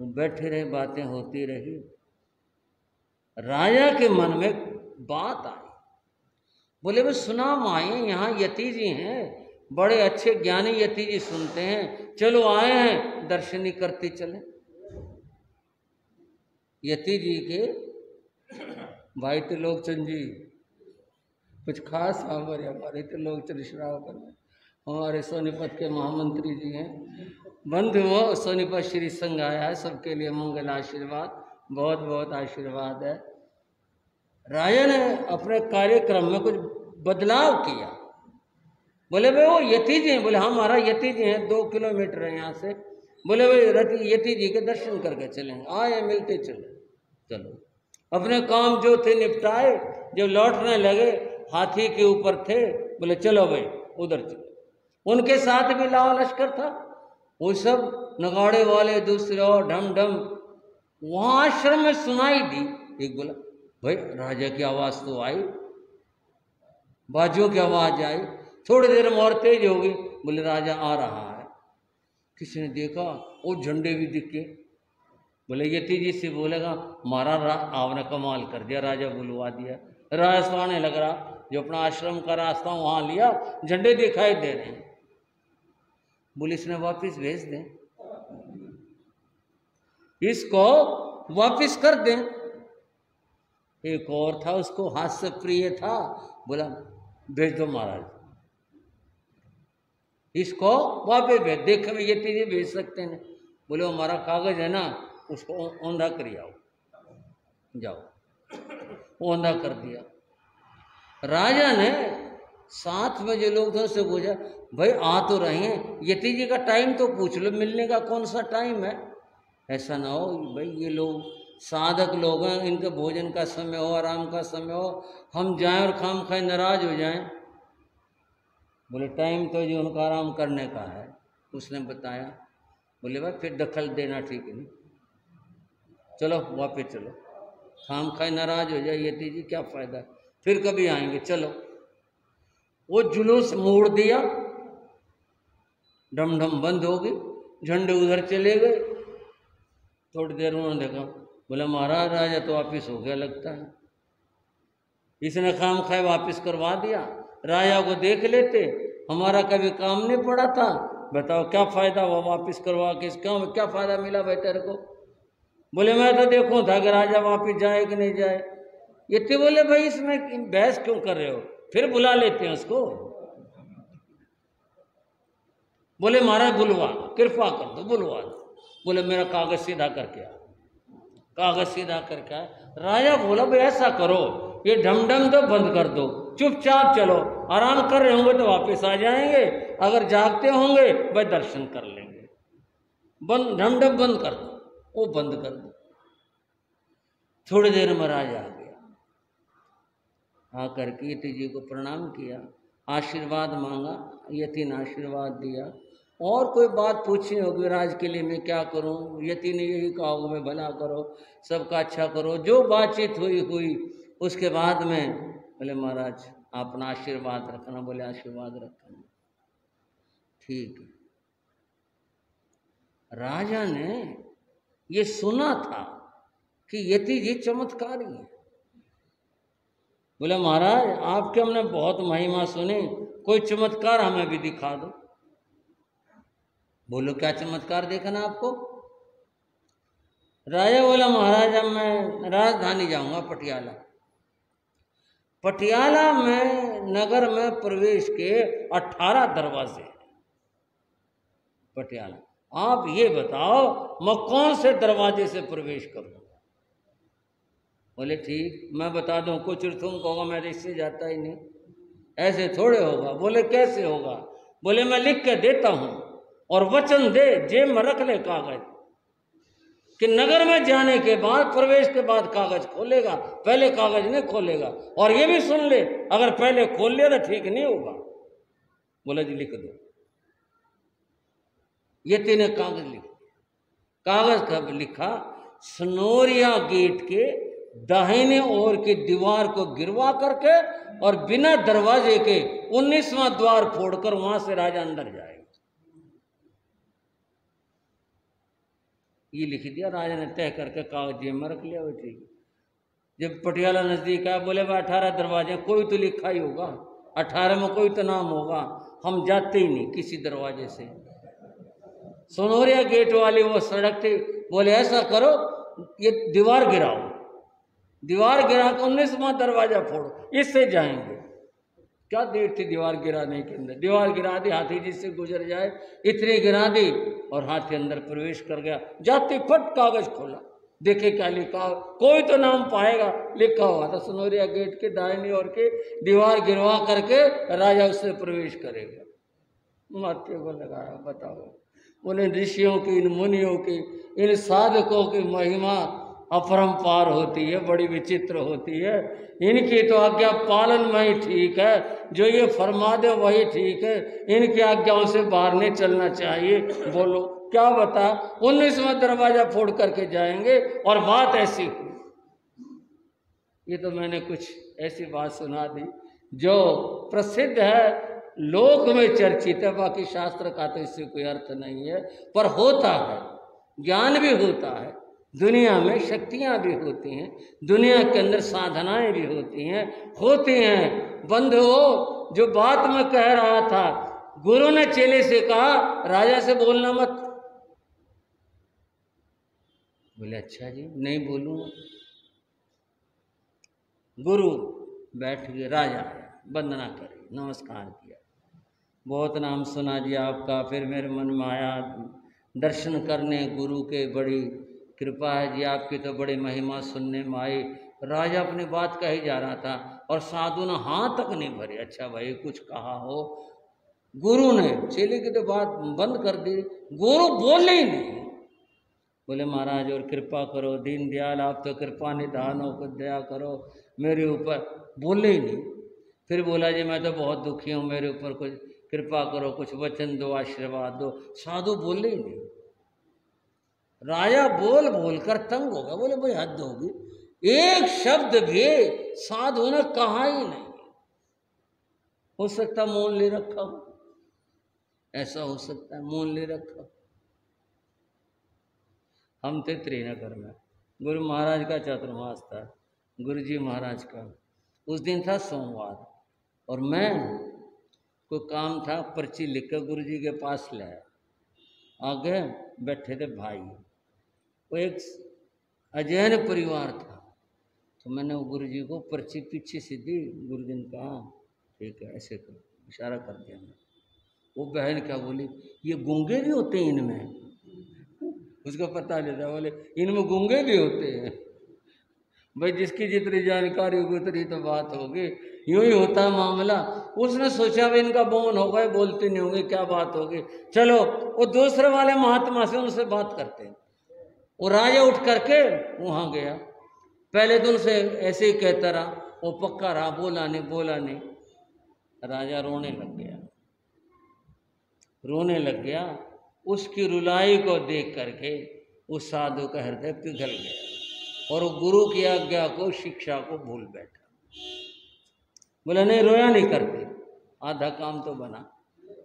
वो बैठे रहे, बातें होती रही। राजा के मन में बात आई, बोले वे सुना माए यहाँ यति जी हैं, बड़े अच्छे ज्ञानी यति जी सुनते हैं, चलो आए हैं दर्शनी करते चले। यति जी के भाई त्रिलोकचंद जी कुछ खास हमारे त्रिलोकचंद श्रावकर हमारे सोनीपत के महामंत्री जी हैं, बंधु वो सोनीपत श्री संघ आया है, सबके लिए मंगल आशीर्वाद, बहुत बहुत आशीर्वाद है। राजा ने अपने कार्यक्रम में कुछ बदलाव किया। बोले भाई वो यति जी हैं, बोले हाँ महाराज यति जी हैं, 2 किलोमीटर है यहाँ से। बोले भाई यति जी के दर्शन करके चलेंगे, आए मिलते चले। चलो अपने काम जो थे निपटाए, जब लौटने लगे हाथी के ऊपर थे, बोले चलो भाई उधर चलो। उनके साथ भी लावा लश्कर था, वो सब नगाड़े वाले दूसरे और ढम ढम। वहां आश्रम में सुनाई दी, एक बोला भाई राजा की आवाज तो आई, बाजों की आवाज आई, थोड़ी देर में और तेज हो गई, बोले राजा आ रहा है। किसी ने देखा वो झंडे भी दिखे, बोले यति जी से बोलेगा मारा आपने कमाल कर दिया, राजा बुलवा दिया। रास्ता आने लग रहा, जो अपना आश्रम का रास्ता वहां लिया, झंडे दिखाई दे रहे हैं। पुलिस ने वापिस भेज दें, इसको वापिस कर दें। एक और था, उसको हास्य प्रिय था, बोला भेज दो महाराज, इसको वापिस भेज, देखे में यति जी भेज सकते हैं। बोले वो हमारा कागज है ना, उसको औंधा कर आओ, जाओ। औंधा कर दिया। राजा ने 7 बजे लोगों से पूछा भाई आ तो रहे हैं, यति जी का टाइम तो पूछ लो, मिलने का कौन सा टाइम है। ऐसा ना हो भाई ये लोग साधक लोग हैं, इनके भोजन का समय हो, आराम का समय हो, हम जाएं और खाम खाए नाराज हो जाएं। बोले टाइम तो जी उनका आराम करने का है। उसने बताया, बोले भाई फिर दखल देना ठीक नहीं, चलो वापिस चलो, खाम खाए नाराज हो जाए यति जी, क्या फायदा, फिर कभी आएंगे, चलो। वो जुलूस मोड़ दिया, ढम ढम बंद हो गई, झंडे उधर चले गए। थोड़ी देर उन्होंने देखा, बोले महाराज राजा तो वापिस हो गया लगता है। इसने खाम खाए वापिस करवा दिया। राजा को देख लेते, हमारा कभी काम नहीं पड़ा था, बताओ क्या फायदा हुआ वापिस करवा के, क्या फायदा मिला भाई तेरे को। बोले मैं तो देखूं था कि राजा वापिस जाए कि नहीं जाए। ये बोले भाई इसमें बहस क्यों कर रहे हो, फिर बुला लेते हैं उसको। बोले महाराज बुलवा, कृपा कर दो बुलवा दो। बोले मेरा कागज सीधा करके आ, कागज सीधा करके आ। राजा बोला भाई ऐसा करो, ये ढमढम तो बंद कर दो, चुपचाप चलो, आराम कर रहे होंगे तो वापस आ जाएंगे, अगर जागते होंगे भाई दर्शन कर लेंगे। बंद, ढमढम बंद कर दो। वो बंद कर दो। थोड़ी देर में राजा आ गया, आकर के यति जी को प्रणाम किया, आशीर्वाद मांगा, यति ने आशीर्वाद दिया। और कोई बात पूछनी होगी राज के लिए मैं क्या करूं, यति ने यही कहा होगा मैं भला करो, सबका अच्छा करो। जो बातचीत हुई उसके बाद में बोले महाराज अपना आशीर्वाद रखना। बोले आशीर्वाद रखना, ठीक है। राजा ने ये सुना था कि यति जी चमत्कारी है। बोले महाराज आपके हमने बहुत महिमा सुनी, कोई चमत्कार हमें भी दिखा दो। बोलो क्या चमत्कार देखना आपको। राजा बोला महाराज अब मैं राजधानी जाऊंगा पटियाला। पटियाला में नगर में प्रवेश के 18 दरवाजे पटियाला, आप ये बताओ मैं कौन से दरवाजे से प्रवेश करूं। बोले ठीक मैं बता दूं, कुछ तुम कहोगा मैं इससे जाता ही नहीं, ऐसे थोड़े होगा। बोले कैसे होगा। बोले मैं लिख के देता हूं और वचन दे, जेब में रख ले कागज, कि नगर में जाने के बाद प्रवेश के बाद कागज खोलेगा, पहले कागज नहीं खोलेगा। और ये भी सुन ले अगर पहले खोल लिया तो ठीक नहीं होगा। बोला जी लिख दो। ये तीन कागज लिख, कागज कब लिखा, सनोरिया गेट के दाहिने ओर की दीवार को गिरवा करके और बिना दरवाजे के 19वां द्वार फोड़कर वहां से राजा अंदर जाएगा। ये लिख दिया। राजा ने तय करके कागज जेब में रख लिया। वो ठीक, जब पटियाला नजदीक आया, बोले भाई 18 दरवाजे, कोई तो लिखा ही होगा, 18 में कोई तो नाम होगा, हम जाते ही नहीं किसी दरवाजे से। सोनोरिया गेट वाली वो सड़क थी, बोले ऐसा करो ये दीवार गिराओ, दीवार गिरा के 19वां दरवाजा फोड़ो, इससे जाएंगे। क्या देर थी दीवार गिराने के अंदर, दीवार गिरा दी, हाथी जिससे गुजर जाए इतनी गिरा दी, और हाथी अंदर प्रवेश कर गया। जाते फट कागज खोला, देखे क्या लिखा, कोई तो नाम पाएगा, लिखा हुआ था सोनोरिया गेट के दाहिनी ओर के दीवार गिरवा करके राजा उससे प्रवेश करेगा। माथे को लगाया, बताओ उन ऋषियों की, इन मुनियों की, इन साधकों की महिमा अपरंपार होती है, बड़ी विचित्र होती है। इनकी तो आज्ञा पालन में ही ठीक है, जो ये फरमा दे वही ठीक है, इनकी आज्ञाओं से बाहर नहीं चलना चाहिए। बोलो क्या बता, 19वां दरवाजा फोड़ करके जाएंगे, और बात ऐसी हुई। ये तो मैंने कुछ ऐसी बात सुना दी जो प्रसिद्ध है, लोक में चर्चित है, बाकी शास्त्र का तो इससे कोई अर्थ नहीं है, पर होता है, ज्ञान भी होता है, दुनिया में शक्तियां भी होती हैं, दुनिया के अंदर साधनाएं भी होती हैं बंधुओं। जो बात मैं कह रहा था, गुरु ने चेले से कहा राजा से बोलना मत। बोले अच्छा जी, नहीं बोलूंगा। गुरु बैठ गए, राजा आया, वंदना करी, नमस्कार किया, बहुत नाम सुना जी आपका, फिर मेरे मन में आया दर्शन करने गुरु के, बड़ी कृपा है जी आपकी, तो बड़ी महिमा सुनने में आई। राजा अपनी बात कह ही जा रहा था, और साधु ने हाथ तक नहीं भरे, अच्छा भाई कुछ कहा हो। गुरु ने चेले की तो बात बंद कर दी, गुरु बोले ही नहीं। बोले महाराज और कृपा करो, दीन दयाल आप तो कृपा निधान हो, कुछ दया करो मेरे ऊपर। बोले ही नहीं। फिर बोला जी मैं तो बहुत दुखी हूँ, मेरे ऊपर कुछ कृपा करो, कुछ वचन दो, आशीर्वाद दो। साधु बोले ही नहीं। राजा बोल बोल कर तंग हो गया, बोले भाई हद होगी, एक शब्द भी साधु ने कहा ही नहीं। हो सकता मौन ले रखा हो, ऐसा हो सकता है मौन ले रखा। हम थे त्रिनगर में, गुरु महाराज का चातुर्मास था, गुरु जी महाराज का। उस दिन था सोमवार, और मैं कोई काम था, पर्ची लिखकर गुरु जी के पास लाया। आगे बैठे थे भाई, वो एक अजैन परिवार था, तो मैंने वो गुरु जी को पर्ची पीछे से दी। गुरु जी ने कहा ठीक है, ऐसे कर, इशारा कर दिया। मैं वो बहन क्या बोली, ये गूंगे भी होते हैं इनमें? उसको पता नहीं था, बोले इनमें गूंगे भी होते हैं। भाई जिसकी जितनी जानकारी होगी उतनी तो बात होगी, यूं ही होता है मामला। उसने सोचा भाई इनका मौन हो गए, बोलते नहीं होंगे, क्या बात होगी, चलो वो दूसरे वाले महात्मा से उनसे बात करते हैं। वो राजा उठ करके वहां गया, पहले तो उनसे ऐसे ही कहता रहा, वो पक्का रहा, बोला नहीं बोला नहीं। राजा रोने लग गया, रोने लग गया। उसकी रुलाई को देख करके उस साधु का हृदय पिघल गया, और वो गुरु की आज्ञा को, शिक्षा को भूल बैठा। बोला नहीं, रोया नहीं करते, आधा काम तो बना।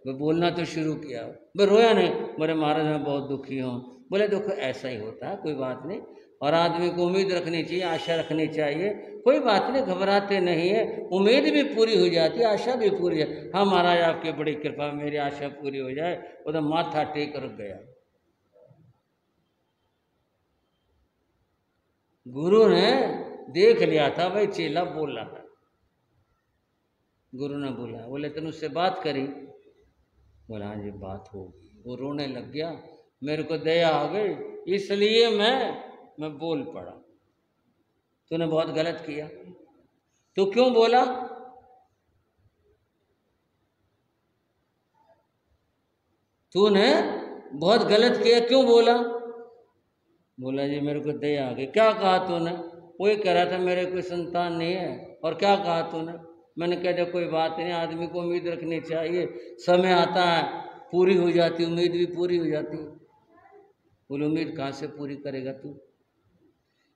वो बोलना तो शुरू किया, मैं रोया नहीं। बोले महाराज मैं बहुत दुखी हूँ। बोले देखो ऐसा ही होता है, कोई बात नहीं, और आदमी को उम्मीद रखनी चाहिए, आशा रखनी चाहिए, कोई बात नहीं, घबराते नहीं है, उम्मीद भी पूरी हो जाती है, आशा भी पूरी है। हाँ महाराज आपकी बड़ी कृपा, मेरी आशा पूरी हो जाए। वो तो माथा टेक रुक गया। गुरु ने देख लिया था भाई चेला बोल रहा है, गुरु ने बोला, बोले तुम उससे बात करी? बोला हाँ जी बात होगी। वो रोने लग गया, मेरे को दया आ गई, इसलिए मैं बोल पड़ा। तूने बहुत गलत किया। तो क्यों बोला? तूने बहुत गलत किया, क्यों बोला? बोला जी मेरे को दया आ गई। क्या कहा तूने? वो ये कह रहा था मेरे कोई संतान नहीं है। और क्या कहा तूने? मैंने कह दिया कोई बात नहीं, आदमी को उम्मीद रखनी चाहिए, समय आता है पूरी हो जाती, उम्मीद भी पूरी हो जाती। बोले उम्मीद कहाँ से पूरी करेगा तू?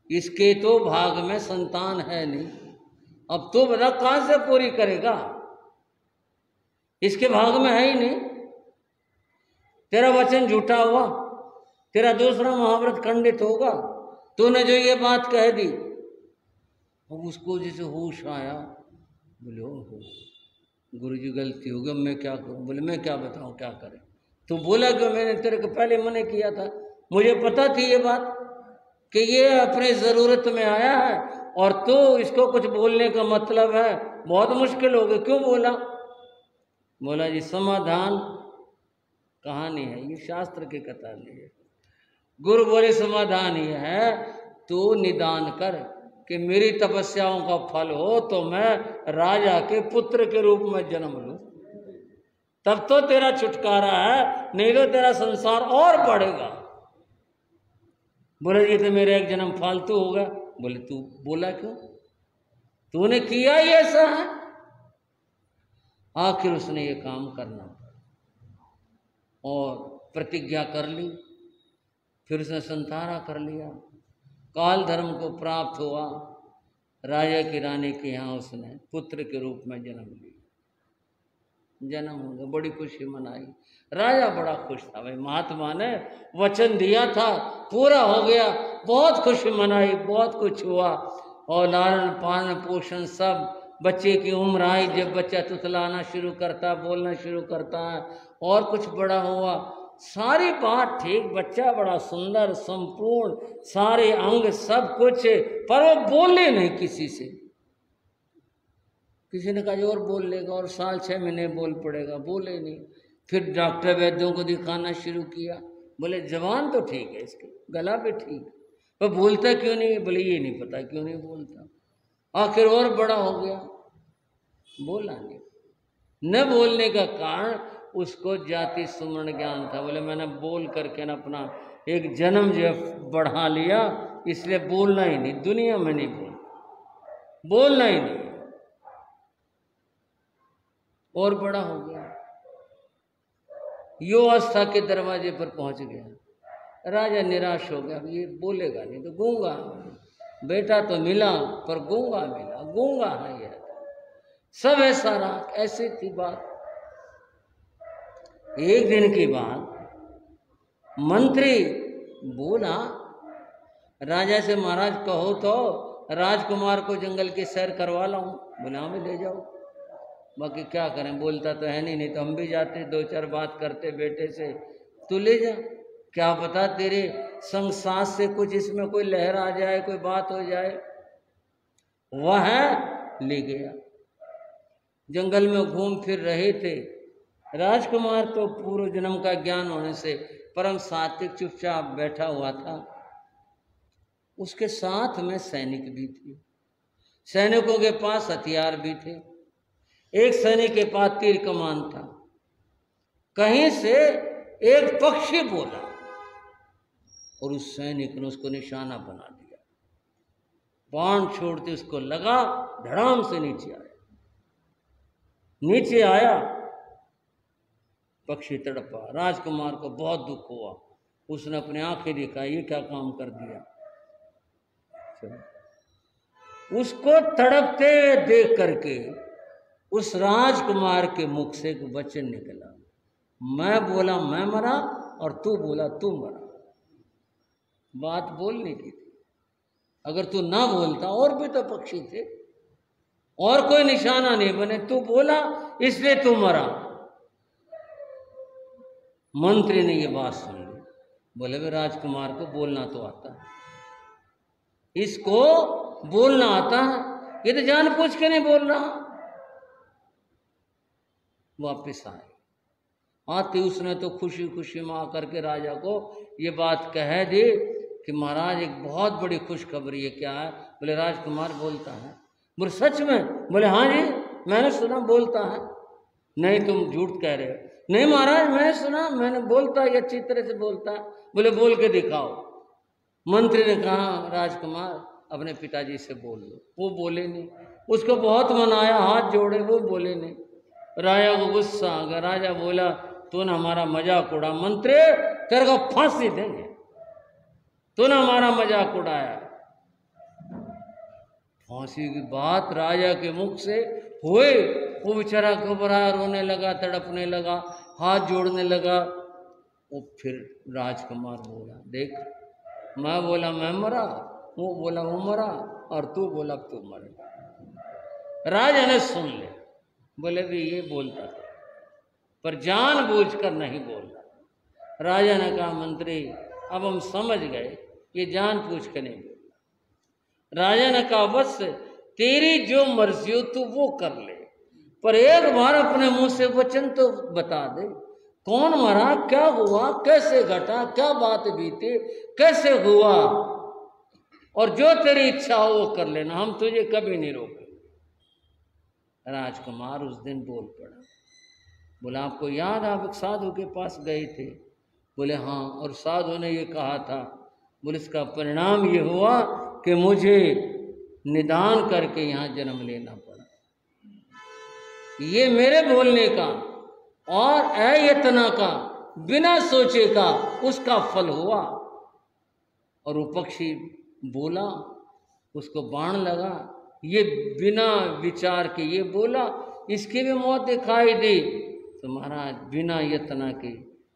इसके तो भाग में संतान है नहीं, अब तो बता कहाँ से पूरी करेगा? इसके भाग में है ही नहीं। तेरा वचन झूठा हुआ, तेरा दूसरा महाव्रत खंडित होगा। तूने जो ये बात कह दी, अब उसको जैसे होश आया, बोले ओहो गुरुजी गलती हो गई, मैं क्या करूं? बोले मैं क्या बताऊं क्या करें? तो बोला कि मैंने तेरे को पहले मना किया था, मुझे पता थी ये बात कि ये अपनी ज़रूरत में आया है और तो इसको कुछ बोलने का मतलब है बहुत मुश्किल हो गई, क्यों बोला? बोला जी समाधान कहानी है, ये शास्त्र की कथा नहीं है। गुरु बोले समाधान ये है, तो निदान कर कि मेरी तपस्याओं का फल हो तो मैं राजा के पुत्र के रूप में जन्म लूं, तब तो तेरा छुटकारा है, नहीं तो तेरा संसार और बढ़ेगा। बोले ये तो मेरा एक जन्म फालतू होगा। बोले तू बोला क्यों? तूने किया ही ऐसा है। आखिर उसने ये काम करना और प्रतिज्ञा कर ली, फिर उसने संतारा कर लिया, काल धर्म को प्राप्त हुआ, राजा की रानी के यहाँ उसने पुत्र के रूप में जन्म लिया। जन्म हो गया, बड़ी खुशी मनाई, राजा बड़ा खुश था। भाई महात्मा ने वचन दिया था, पूरा हो गया, बहुत खुशी मनाई, बहुत कुछ हुआ। और लालन पालन पोषण सब, बच्चे की उम्र आई, जब बच्चा तुतलाना शुरू करता, बोलना शुरू करता है, और कुछ बड़ा हुआ, सारी बात ठीक, बच्चा बड़ा सुंदर संपूर्ण, सारे अंग सब कुछ, पर वो बोले नहीं किसी से। किसी ने कहा और बोल लेगा, और साल 6 महीने बोल पड़ेगा, बोले नहीं। फिर डॉक्टर वैद्यों को दिखाना शुरू किया, बोले जवान तो ठीक है, इसके गला भी ठीक, पर बोलता क्यों नहीं? बोले ये नहीं पता क्यों नहीं बोलता। आखिर और बड़ा हो गया, बोला नहीं। न बोलने का कारण उसको जाति सुमरण ज्ञान था। बोले मैंने बोल करके न अपना एक जन्म जो बढ़ा लिया, इसलिए बोलना ही नहीं, दुनिया में नहीं बोलना ही नहीं। और बड़ा हो गया, यो अवस्था के दरवाजे पर पहुंच गया। राजा निराश हो गया, ये बोलेगा नहीं तो गूंगा, बेटा तो मिला पर गूंगा मिला, गूंगा है ये, सब ऐसा रहा। ऐसी थी बात। एक दिन की बात, मंत्री बोला राजा से, महाराज कहो तो राजकुमार को जंगल की सैर करवा लाऊं। बोला हमें ले जाओ, बाकी क्या करें, बोलता तो है नहीं तो हम भी जाते, 2-4 बात करते बेटे से, तू ले जा, क्या पता तेरे संग सास से कुछ इसमें कोई लहर आ जाए, कोई बात हो जाए। वह ले गया। जंगल में घूम फिर रहे थे। राजकुमार तो पूर्व जन्म का ज्ञान होने से परम सात्विक चुपचाप बैठा हुआ था। उसके साथ में सैनिक भी थे, सैनिकों के पास हथियार भी थे। एक सैनिक के पास तीर कमान था। कहीं से एक पक्षी बोला और उस सैनिक ने उसको निशाना बना दिया, बाण छोड़ते उसको लगा, धड़ाम से नीचे आया। नीचे आया, पक्षी तड़पा। राजकुमार को बहुत दुख हुआ, उसने अपने आंखें देखा, ये क्या काम कर दिया। उसको तड़पते देख करके उस राजकुमार के मुख से एक वचन निकला, मैं बोला मैं मरा और तू बोला तू मरा। बात बोलने की थी, अगर तू ना बोलता और भी तो पक्षी थे और कोई निशाना नहीं बने, तू बोला इसलिए तू मरा। मंत्री ने ये बात सुन ली, बोले वे राजकुमार को बोलना तो आता है, इसको बोलना आता है, ये तो जानबूझ के नहीं बोल रहा। वापिस आए, आते उसने तो खुशी खुशी में आकर के राजा को ये बात कह दी कि महाराज एक बहुत बड़ी खुशखबरी है। क्या है? बोले राजकुमार बोलता है। बोले सच में? बोले हाँ जी मैंने सुना बोलता है। नहीं तुम झूठ कह रहे हो। नहीं महाराज मैंने सुना, मैंने बोलता है, अच्छी तरह से बोलता है। बोले बोल के दिखाओ। मंत्री ने कहा राजकुमार अपने पिताजी से बोल लो। वो बोले नहीं, उसको बहुत मनाया, हाथ जोड़े, वो बोले नहीं। राजा को गुस्सा आ गया। राजा बोला तूने हमारा मजाक उड़ा, मंत्री तेरे को फांसी देंगे, तूने हमारा मजाक उड़ाया। फांसी की बात राजा के मुख से हुए, वो बेचारा घबराया, रोने लगा, तड़पने लगा, हाथ जोड़ने लगा। वो फिर राजकुमार बोला देख मैं बोला मैं मरा, वो बोला वो मरा और तू बोला तू मरे। राजा ने सुन लिया, बोले भी ये बोलता था पर जानबूझकर नहीं बोल रहा। राजा ने कहा मंत्री अब हम समझ गए ये जानबूझ कर नहीं बोला। राजा ने कहा बस तेरी जो मर्जी हो तू वो कर ले, पर एक बार अपने मुंह से वचन तो बता दे, कौन मरा, क्या हुआ, कैसे घटा, क्या बात बीती, कैसे हुआ, और जो तेरी इच्छा हो वो कर लेना, हम तुझे कभी नहीं रोकेंगे। राजकुमार उस दिन बोल पड़ा, बोला आपको याद आप एक साधु के पास गए थे? बोले हाँ, और साधु ने ये कहा था। बोले इसका परिणाम ये हुआ कि मुझे निदान करके यहाँ जन्म लेना पड़ा। ये मेरे बोलने का और अयत्न का, बिना सोचे का उसका फल हुआ। और वो पक्षी बोला, उसको बाण लगा, ये बिना विचार के ये बोला, इसकी भी मौत दिखाई दी। तो महाराज बिना यत्न के,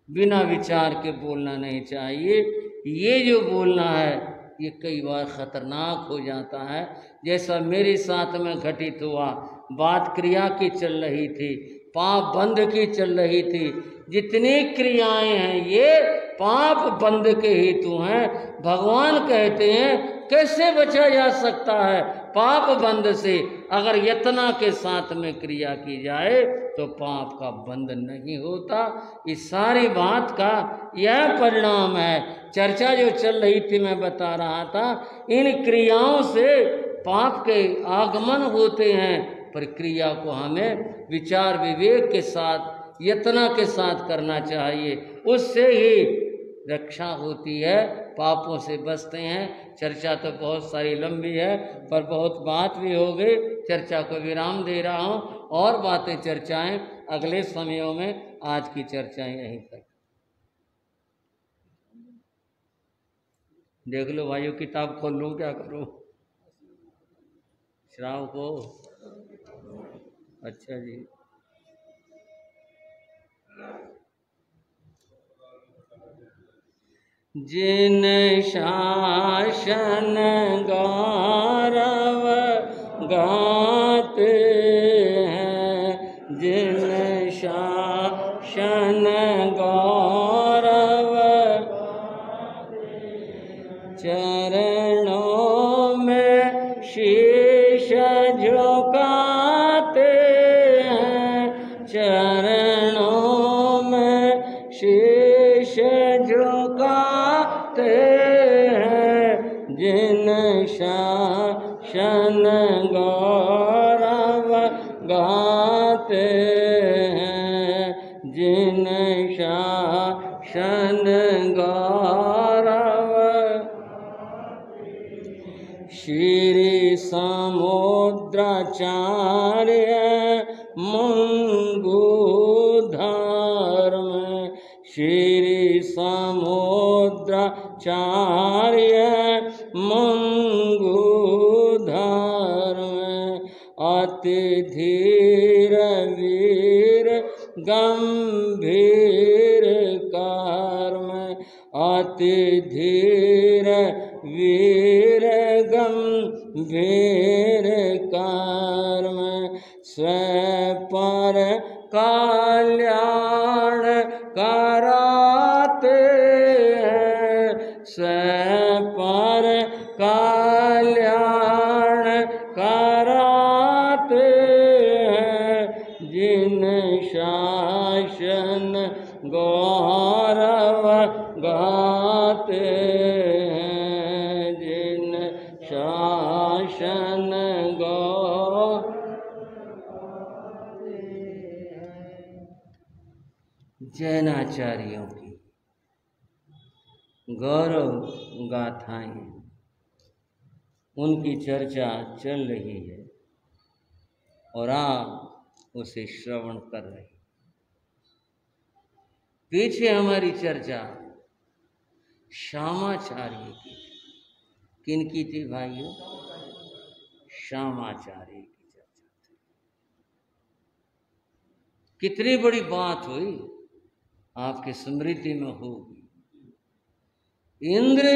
बिना विचार के बोलना नहीं चाहिए। ये जो बोलना है ये कई बार खतरनाक हो जाता है, जैसा मेरे साथ में घटित हुआ। बात क्रिया की चल रही थी, पाप बंध की चल रही थी। जितनी क्रियाएं हैं ये पाप बंध के हेतु हैं। भगवान कहते हैं कैसे बचा जा सकता है पाप बंध से? अगर यत्ना के साथ में क्रिया की जाए तो पाप का बंध नहीं होता। इस सारी बात का यह परिणाम है। चर्चा जो चल रही थी मैं बता रहा था, इन क्रियाओं से पाप के आगमन होते हैं, पर क्रिया को हमें विचार विवेक के साथ, यत्न के साथ करना चाहिए। उससे ही रक्षा होती है, पापों से बचते हैं। चर्चा तो बहुत सारी लंबी है, पर बहुत बात भी हो गई। चर्चा को विराम दे रहा हूँ, और बातें चर्चाएं अगले समयों में। आज की चर्चाएं यहीं तक। देख लो भाइयों, किताब खोल लूँ क्या करूँ? श्राव को अच्छा जी। जिन शासन गौरव गाते हैं, जिन शासन गौरव चरणों में शीश झुकाते हैं, चरणों में शीश झुकाते हैं, जिन शासन गौरव गाते हैं, जिन शासन गौरव। श्री समुद्राचार्य मंगूधर्म, श्री समुद्राचार्य मंगूधर्म, अति धीर वीर गंभीर कर्म, अति धीर वीर गंभीर कर्म, स्वपर कल्याण कराते हैं, स्वपर कल्याण कराते हैं, जिन शासन गौरव गाते हैं, जिन शासन गौरव। जैनाचार्यों की गौरव गाथाएं, उनकी चर्चा चल रही है और आप उसे श्रवण कर रहे हैं। पीछे हमारी चर्चा श्यामाचार्य की। किनकी थी भाइयों? श्यामाचार्य की चर्चा थी। कितनी बड़ी बात हुई, आपके स्मृति में होगी। इंद्र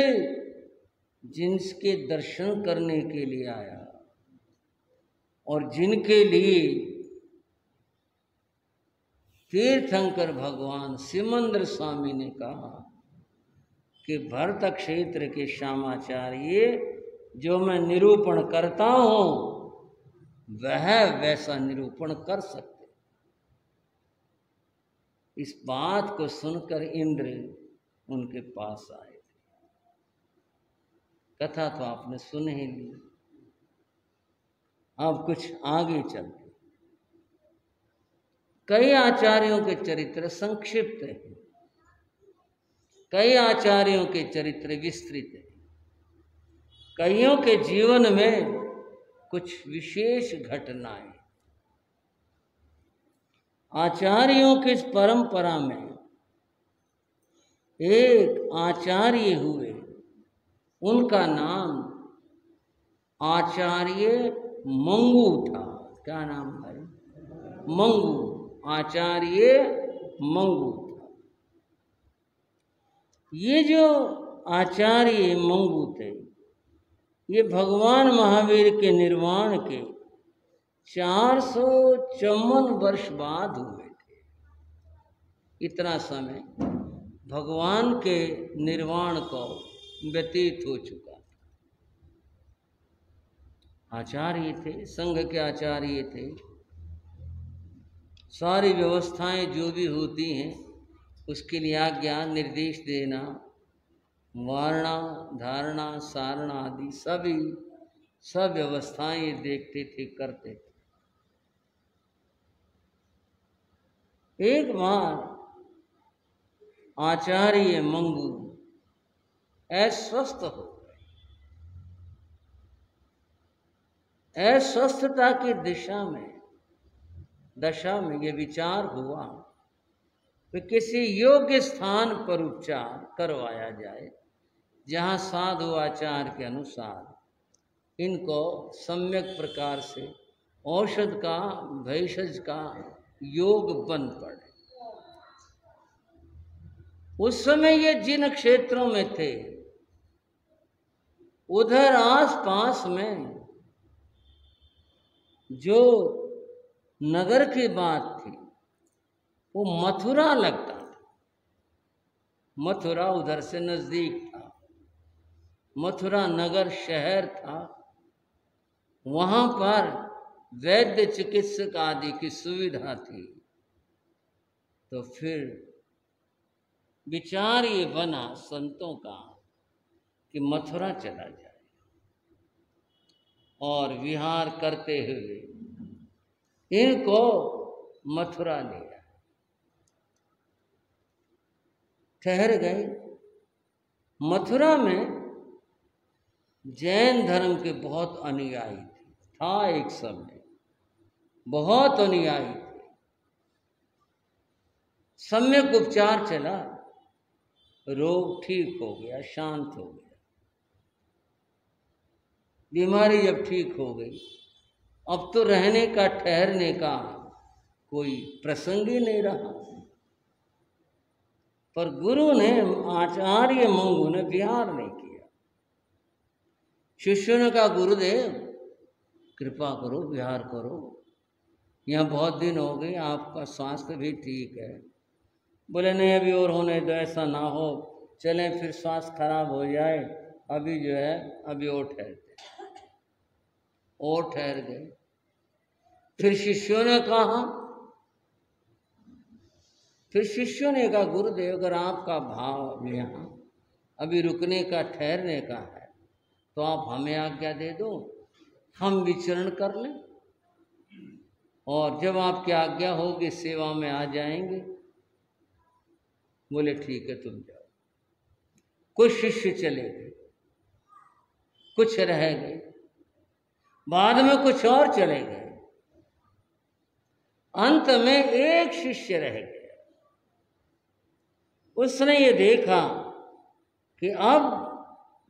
जिनके दर्शन करने के लिए आया और जिनके लिए तीर्थंकर भगवान सिमंदर स्वामी ने कहा कि भरत क्षेत्र के श्यामाचार्य जो मैं निरूपण करता हूं वह वैसा निरूपण कर सकते। इस बात को सुनकर इंद्र उनके पास आए थे। कथा तो आपने सुन ही ली, अब कुछ आगे चलते। कई आचार्यों के चरित्र संक्षिप्त हैं, कई आचार्यों के चरित्र विस्तृत हैं, कईयों के जीवन में कुछ विशेष घटनाएं। आचार्यों की इस परंपरा में एक आचार्य हुए, उनका नाम आचार्य मंगू था। क्या नाम है? मंगू, आचार्य मंगू था। ये जो आचार्य मंगू थे, ये भगवान महावीर के निर्वाण के 454 वर्ष बाद हुए थे। इतना समय भगवान के निर्वाण को व्यतीत हो चुका था। आचार्य थे, संघ के आचार्य थे। सारी व्यवस्थाएं जो भी होती हैं उसके लिए आज्ञा निर्देश देना, वारणा धारणा सारणा आदि सभी सब व्यवस्थाएं देखते थे, करते थे। एक बार आचार्य मंगू अस्वस्थ हो गए। अस्वस्थता की दशा में ये विचार हुआ कि किसी योग्य स्थान पर उपचार करवाया जाए, जहाँ साधु आचार के अनुसार इनको सम्यक प्रकार से औषध का भेषज का योग बन पड़े। उस समय ये जिन क्षेत्रों में थे उधर आसपास में जो नगर की बात थी वो मथुरा लगता था। मथुरा उधर से नजदीक था, मथुरा नगर शहर था। वहां पर वैद्य चिकित्सक आदि की सुविधा थी। तो फिर विचार ये बना संतों का कि मथुरा चला जाए और विहार करते हुए इनको मथुरा ले आए। ठहर गए। मथुरा में जैन धर्म के बहुत अनुयायी थे, था एक समय बहुत अनुयायी थे। सम्यक उपचार चला, रोग ठीक हो गया, शांत हो गया। बीमारी जब ठीक हो गई, अब तो रहने का ठहरने का कोई प्रसंग ही नहीं रहा। पर गुरु ने, आचार्य मंगू ने विहार नहीं किया। शिष्यों ने कहा, गुरुदेव कृपा करो, विहार करो, यहाँ बहुत दिन हो गए, आपका स्वास्थ्य भी ठीक है। बोले नहीं, अभी और होने दो, ऐसा ना हो, चलें फिर स्वास्थ्य खराब हो जाए, अभी जो है अभी और ठहर गए। फिर शिष्यों ने कहा, गुरुदेव अगर आपका भाव यहाँ अभी रुकने का, ठहरने का है तो आप हमें आज्ञा दे दो, हम विचरण कर लें और जब आपकी आज्ञा होगी सेवा में आ जाएंगे। बोले ठीक है, तुम जाओ। कुछ शिष्य चले गए, कुछ रह गए, बाद में कुछ और चले गए। अंत में एक शिष्य रह गया। उसने ये देखा कि अब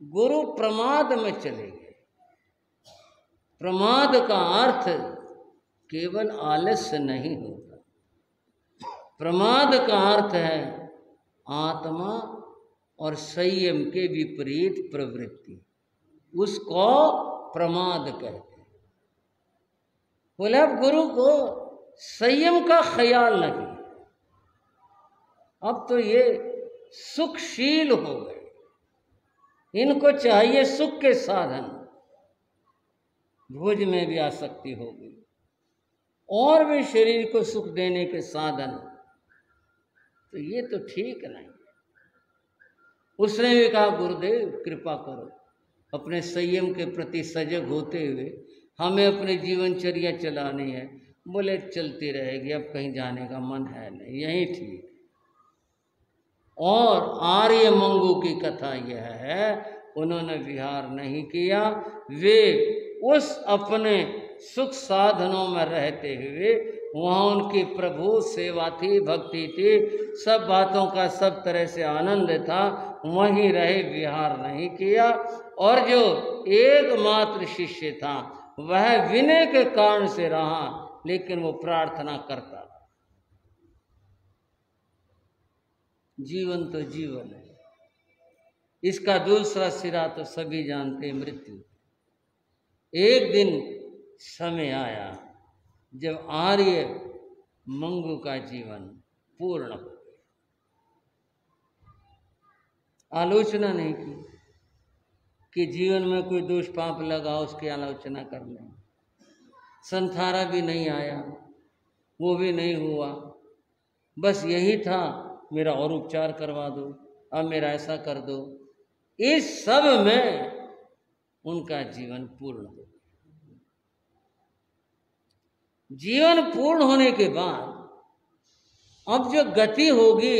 गुरु प्रमाद में चले गए। प्रमाद का अर्थ केवल आलस्य नहीं होता। प्रमाद का अर्थ है आत्मा और संयम के विपरीत प्रवृत्ति। उसको प्रमाद कहते हैं। बोले अब गुरु को संयम का ख्याल नहीं, अब तो ये सुखशील हो गए, इनको चाहिए सुख के साधन, भोज में भी आसक्ति हो गई और भी शरीर को सुख देने के साधन, तो ये तो ठीक नहीं। उसने भी कहा गुरुदेव कृपा करो, अपने संयम के प्रति सजग होते हुए हमें अपने जीवनचर्या चलानी है। बोले चलती रहेगी, अब कहीं जाने का मन है नहीं, यही ठीक। और आर्य मंगू की कथा यह है, उन्होंने विहार नहीं किया, वे उस अपने सुख साधनों में रहते हुए, वहाँ उनकी प्रभु सेवा थी, भक्ति थी, सब बातों का सब तरह से आनंद था, वहीं रहे, विहार नहीं किया। और जो एकमात्र शिष्य था वह विनय के कारण से रहा, लेकिन वो प्रार्थना करता था। जीवन तो जीवन है, इसका दूसरा सिरा तो सभी जानते हैं, मृत्यु। एक दिन समय आया जब आर्य मंगू का जीवन पूर्ण हो गया। आलोचना नहीं की कि जीवन में कोई दोष पाप लगा उसकी आलोचना कर लें। संथारा भी नहीं आया, वो भी नहीं हुआ, बस यही था मेरा और उपचार करवा दो, अब मेरा ऐसा कर दो। इस सब में उनका जीवन पूर्ण हो गया। जीवन पूर्ण होने के बाद अब जो गति होगी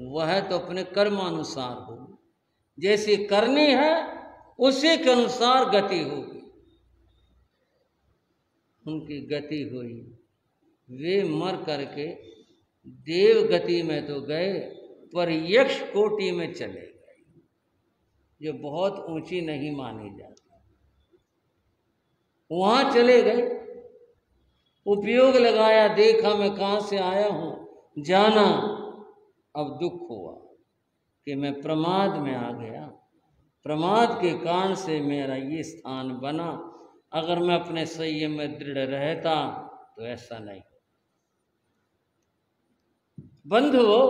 वह तो अपने कर्मानुसार होगी, जैसी करनी है उसी के अनुसार गति होगी। उनकी गति हुई, वे मर करके देव गति में तो गए, पर यक्ष कोटि में चले गए, जो बहुत ऊंची नहीं मानी जाती। वहां चले गए, उपयोग लगाया, देखा मैं कहाँ से आया हूँ, जाना, अब दुख हुआ कि मैं प्रमाद में आ गया, प्रमाद के कारण से मेरा ये स्थान बना। अगर मैं अपने संयम में दृढ़ रहता तो ऐसा नहीं। बंधुओं,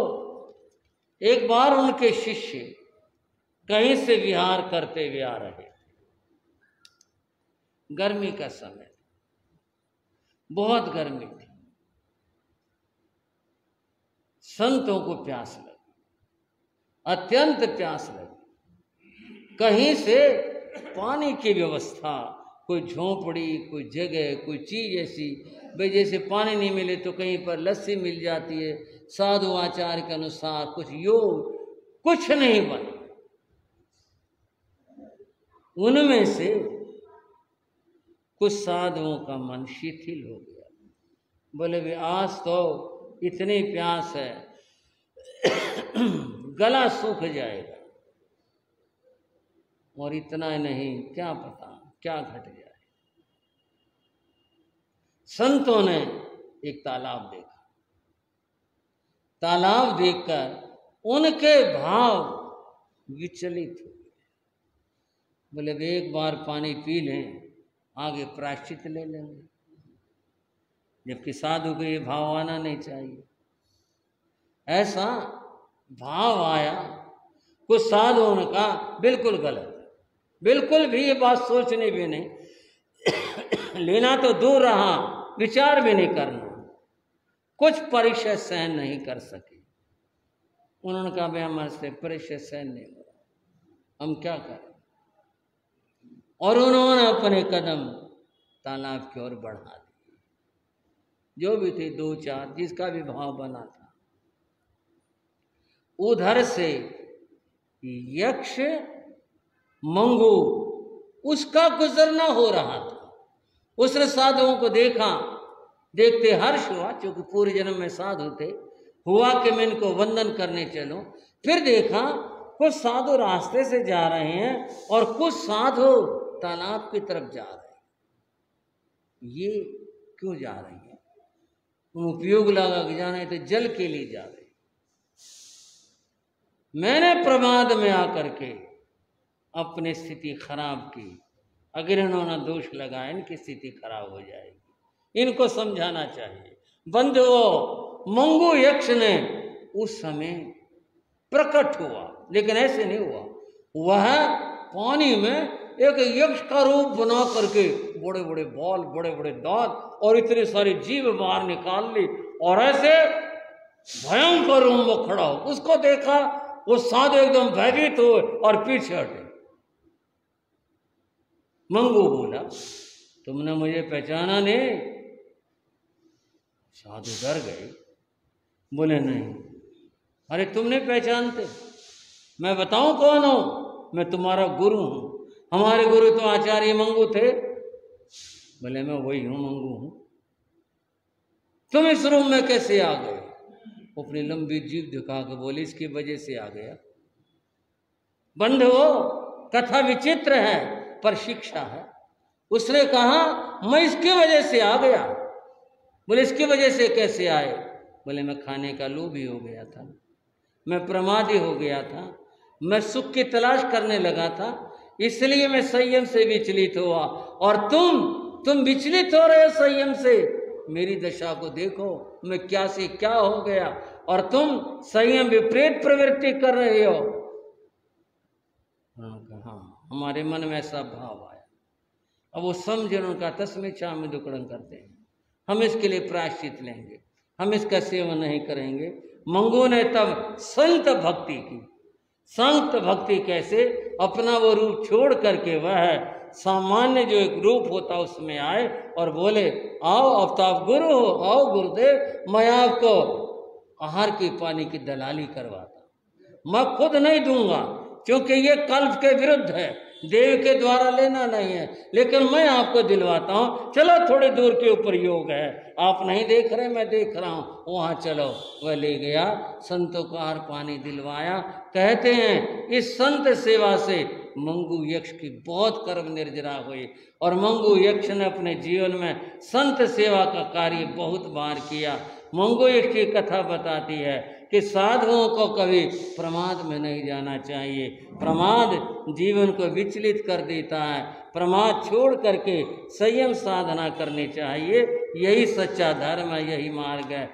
एक बार उनके शिष्य कहीं से विहार करते हुए आ रहे, गर्मी का समय, बहुत गर्मी थी, संतों को प्यास लगी, अत्यंत प्यास लगी। कहीं से पानी की व्यवस्था, कोई झोंपड़ी, कोई जगह, कोई चीज ऐसी, भाई जैसे पानी नहीं मिले तो कहीं पर लस्सी मिल जाती है, साधु आचार के अनुसार कुछ योग, कुछ नहीं बना। उनमें से कुछ साधुओं का मन शिथिल हो गया, बोले वे आज तो इतनी प्यास है गला सूख जाएगा, और इतना नहीं, क्या पता क्या घट जाए। संतों ने एक तालाब देखा, तालाब देखकर उनके भाव विचलित हो गए। बोले वे एक बार पानी पी लें, आगे प्रायश्चित ले लेंगे, जबकि साधु को ये भाव आना नहीं चाहिए। ऐसा भाव आया, कुछ साधुओं ने कहा बिल्कुल गलत, बिल्कुल भी ये बात सोचने भी नहीं लेना तो दूर रहा, विचार भी नहीं करना, कुछ परीक्षा सहन नहीं कर सके। उन्होंने कहा भाई हमारे से परीक्षा सहन नहीं हो रहा, हम क्या करें। और उन्होंने अपने कदम तालाब की ओर बढ़ा दिए, जो भी थे दो चार, जिसका भी भाव बना था। उधर से यक्ष मंगू उसका गुजरना हो रहा था। उसने साधुओं को देखा, देखते हर्ष हुआ, क्योंकि पूर्व जन्म में साधु थे, हुआ कि मैं इनको वंदन करने चलूं। फिर देखा कुछ साधु रास्ते से जा रहे हैं और कुछ साधु तालाब की तरफ जा रहे हैं। ये क्यों जा रहे हैं? उपयोग लगा के जाना तो जल के लिए जा रहे। मैंने प्रमाद में आकर के अपनी स्थिति खराब की। अगर इन्होंने दोष लगाया इनकी स्थिति खराब हो जाएगी, इनको समझाना चाहिए। बंधुओं, मंगू यक्ष ने उस समय प्रकट हुआ, लेकिन ऐसे नहीं हुआ। वह पानी में एक यक्ष का रूप बना करके बड़े बड़े बाल, बड़े बड़े दांत और इतने सारे जीव बाहर निकाल ली और ऐसे भयंकर रूप में खड़ा हो। उसको देखा, वो साधु एकदम भयभीत हुए और पीछे हटे। मंगू बोला, तुमने मुझे पहचाना नहीं? साधु डर गए, बोले नहीं। अरे तुम नहीं पहचानते? मैं बताऊं कौन हूं? मैं तुम्हारा गुरु हूं। हमारे गुरु तो आचार्य मंगू थे। बोले मैं वही हूं, मंगू हूं। तुम इस रूम में कैसे आ गए? अपनी लंबी जीभ दिखा के बोले इसकी वजह से आ गया। बंधुओं, कथा विचित्र है पर शिक्षा है। उसने कहा मैं इसकी वजह से आ गया। बोले इसकी वजह से कैसे आए? बोले मैं खाने का लोभी हो गया था, मैं प्रमादी हो गया था, मैं सुख की तलाश करने लगा था, इसलिए मैं संयम से विचलित हुआ। और तुम विचलित हो रहे हो संयम से। मेरी दशा को देखो, मैं क्या से क्या हो गया और तुम संयम विपरीत प्रवृत्ति कर रहे हो। हाँ, हमारे मन में ऐसा भाव आया। अब वो समझे, उनका तस्में छा में दुकड़म करते हैं। हम इसके लिए प्रायश्चित लेंगे, हम इसका सेवन नहीं करेंगे। मंगू ने तब संत भक्ति की। संत भक्ति कैसे? अपना वो रूप छोड़ करके वह सामान्य जो एक रूप होता उसमें आए और बोले आओ, अब तो आप गुरु हो, आओ गुरुदेव, मैं आपको आहार की पानी की दलाली करवाता। मैं खुद नहीं दूंगा क्योंकि ये कल्प के विरुद्ध है, देव के द्वारा लेना नहीं है, लेकिन मैं आपको दिलवाता हूँ। चलो थोड़ी दूर के ऊपर योग है, आप नहीं देख रहे, मैं देख रहा हूँ, वहाँ चलो। वह ले गया, संतों को आहार पानी दिलवाया। कहते हैं इस संत सेवा से मंगू यक्ष की बहुत कर्म निर्जरा हुई और मंगू यक्ष ने अपने जीवन में संत सेवा का कार्य बहुत बार किया। मंगू यक्ष की कथा बताती है कि साधुओं को कभी प्रमाद में नहीं जाना चाहिए। प्रमाद जीवन को विचलित कर देता है। प्रमाद छोड़ करके संयम साधना करनी चाहिए। यही सच्चा धर्म है, यही मार्ग है।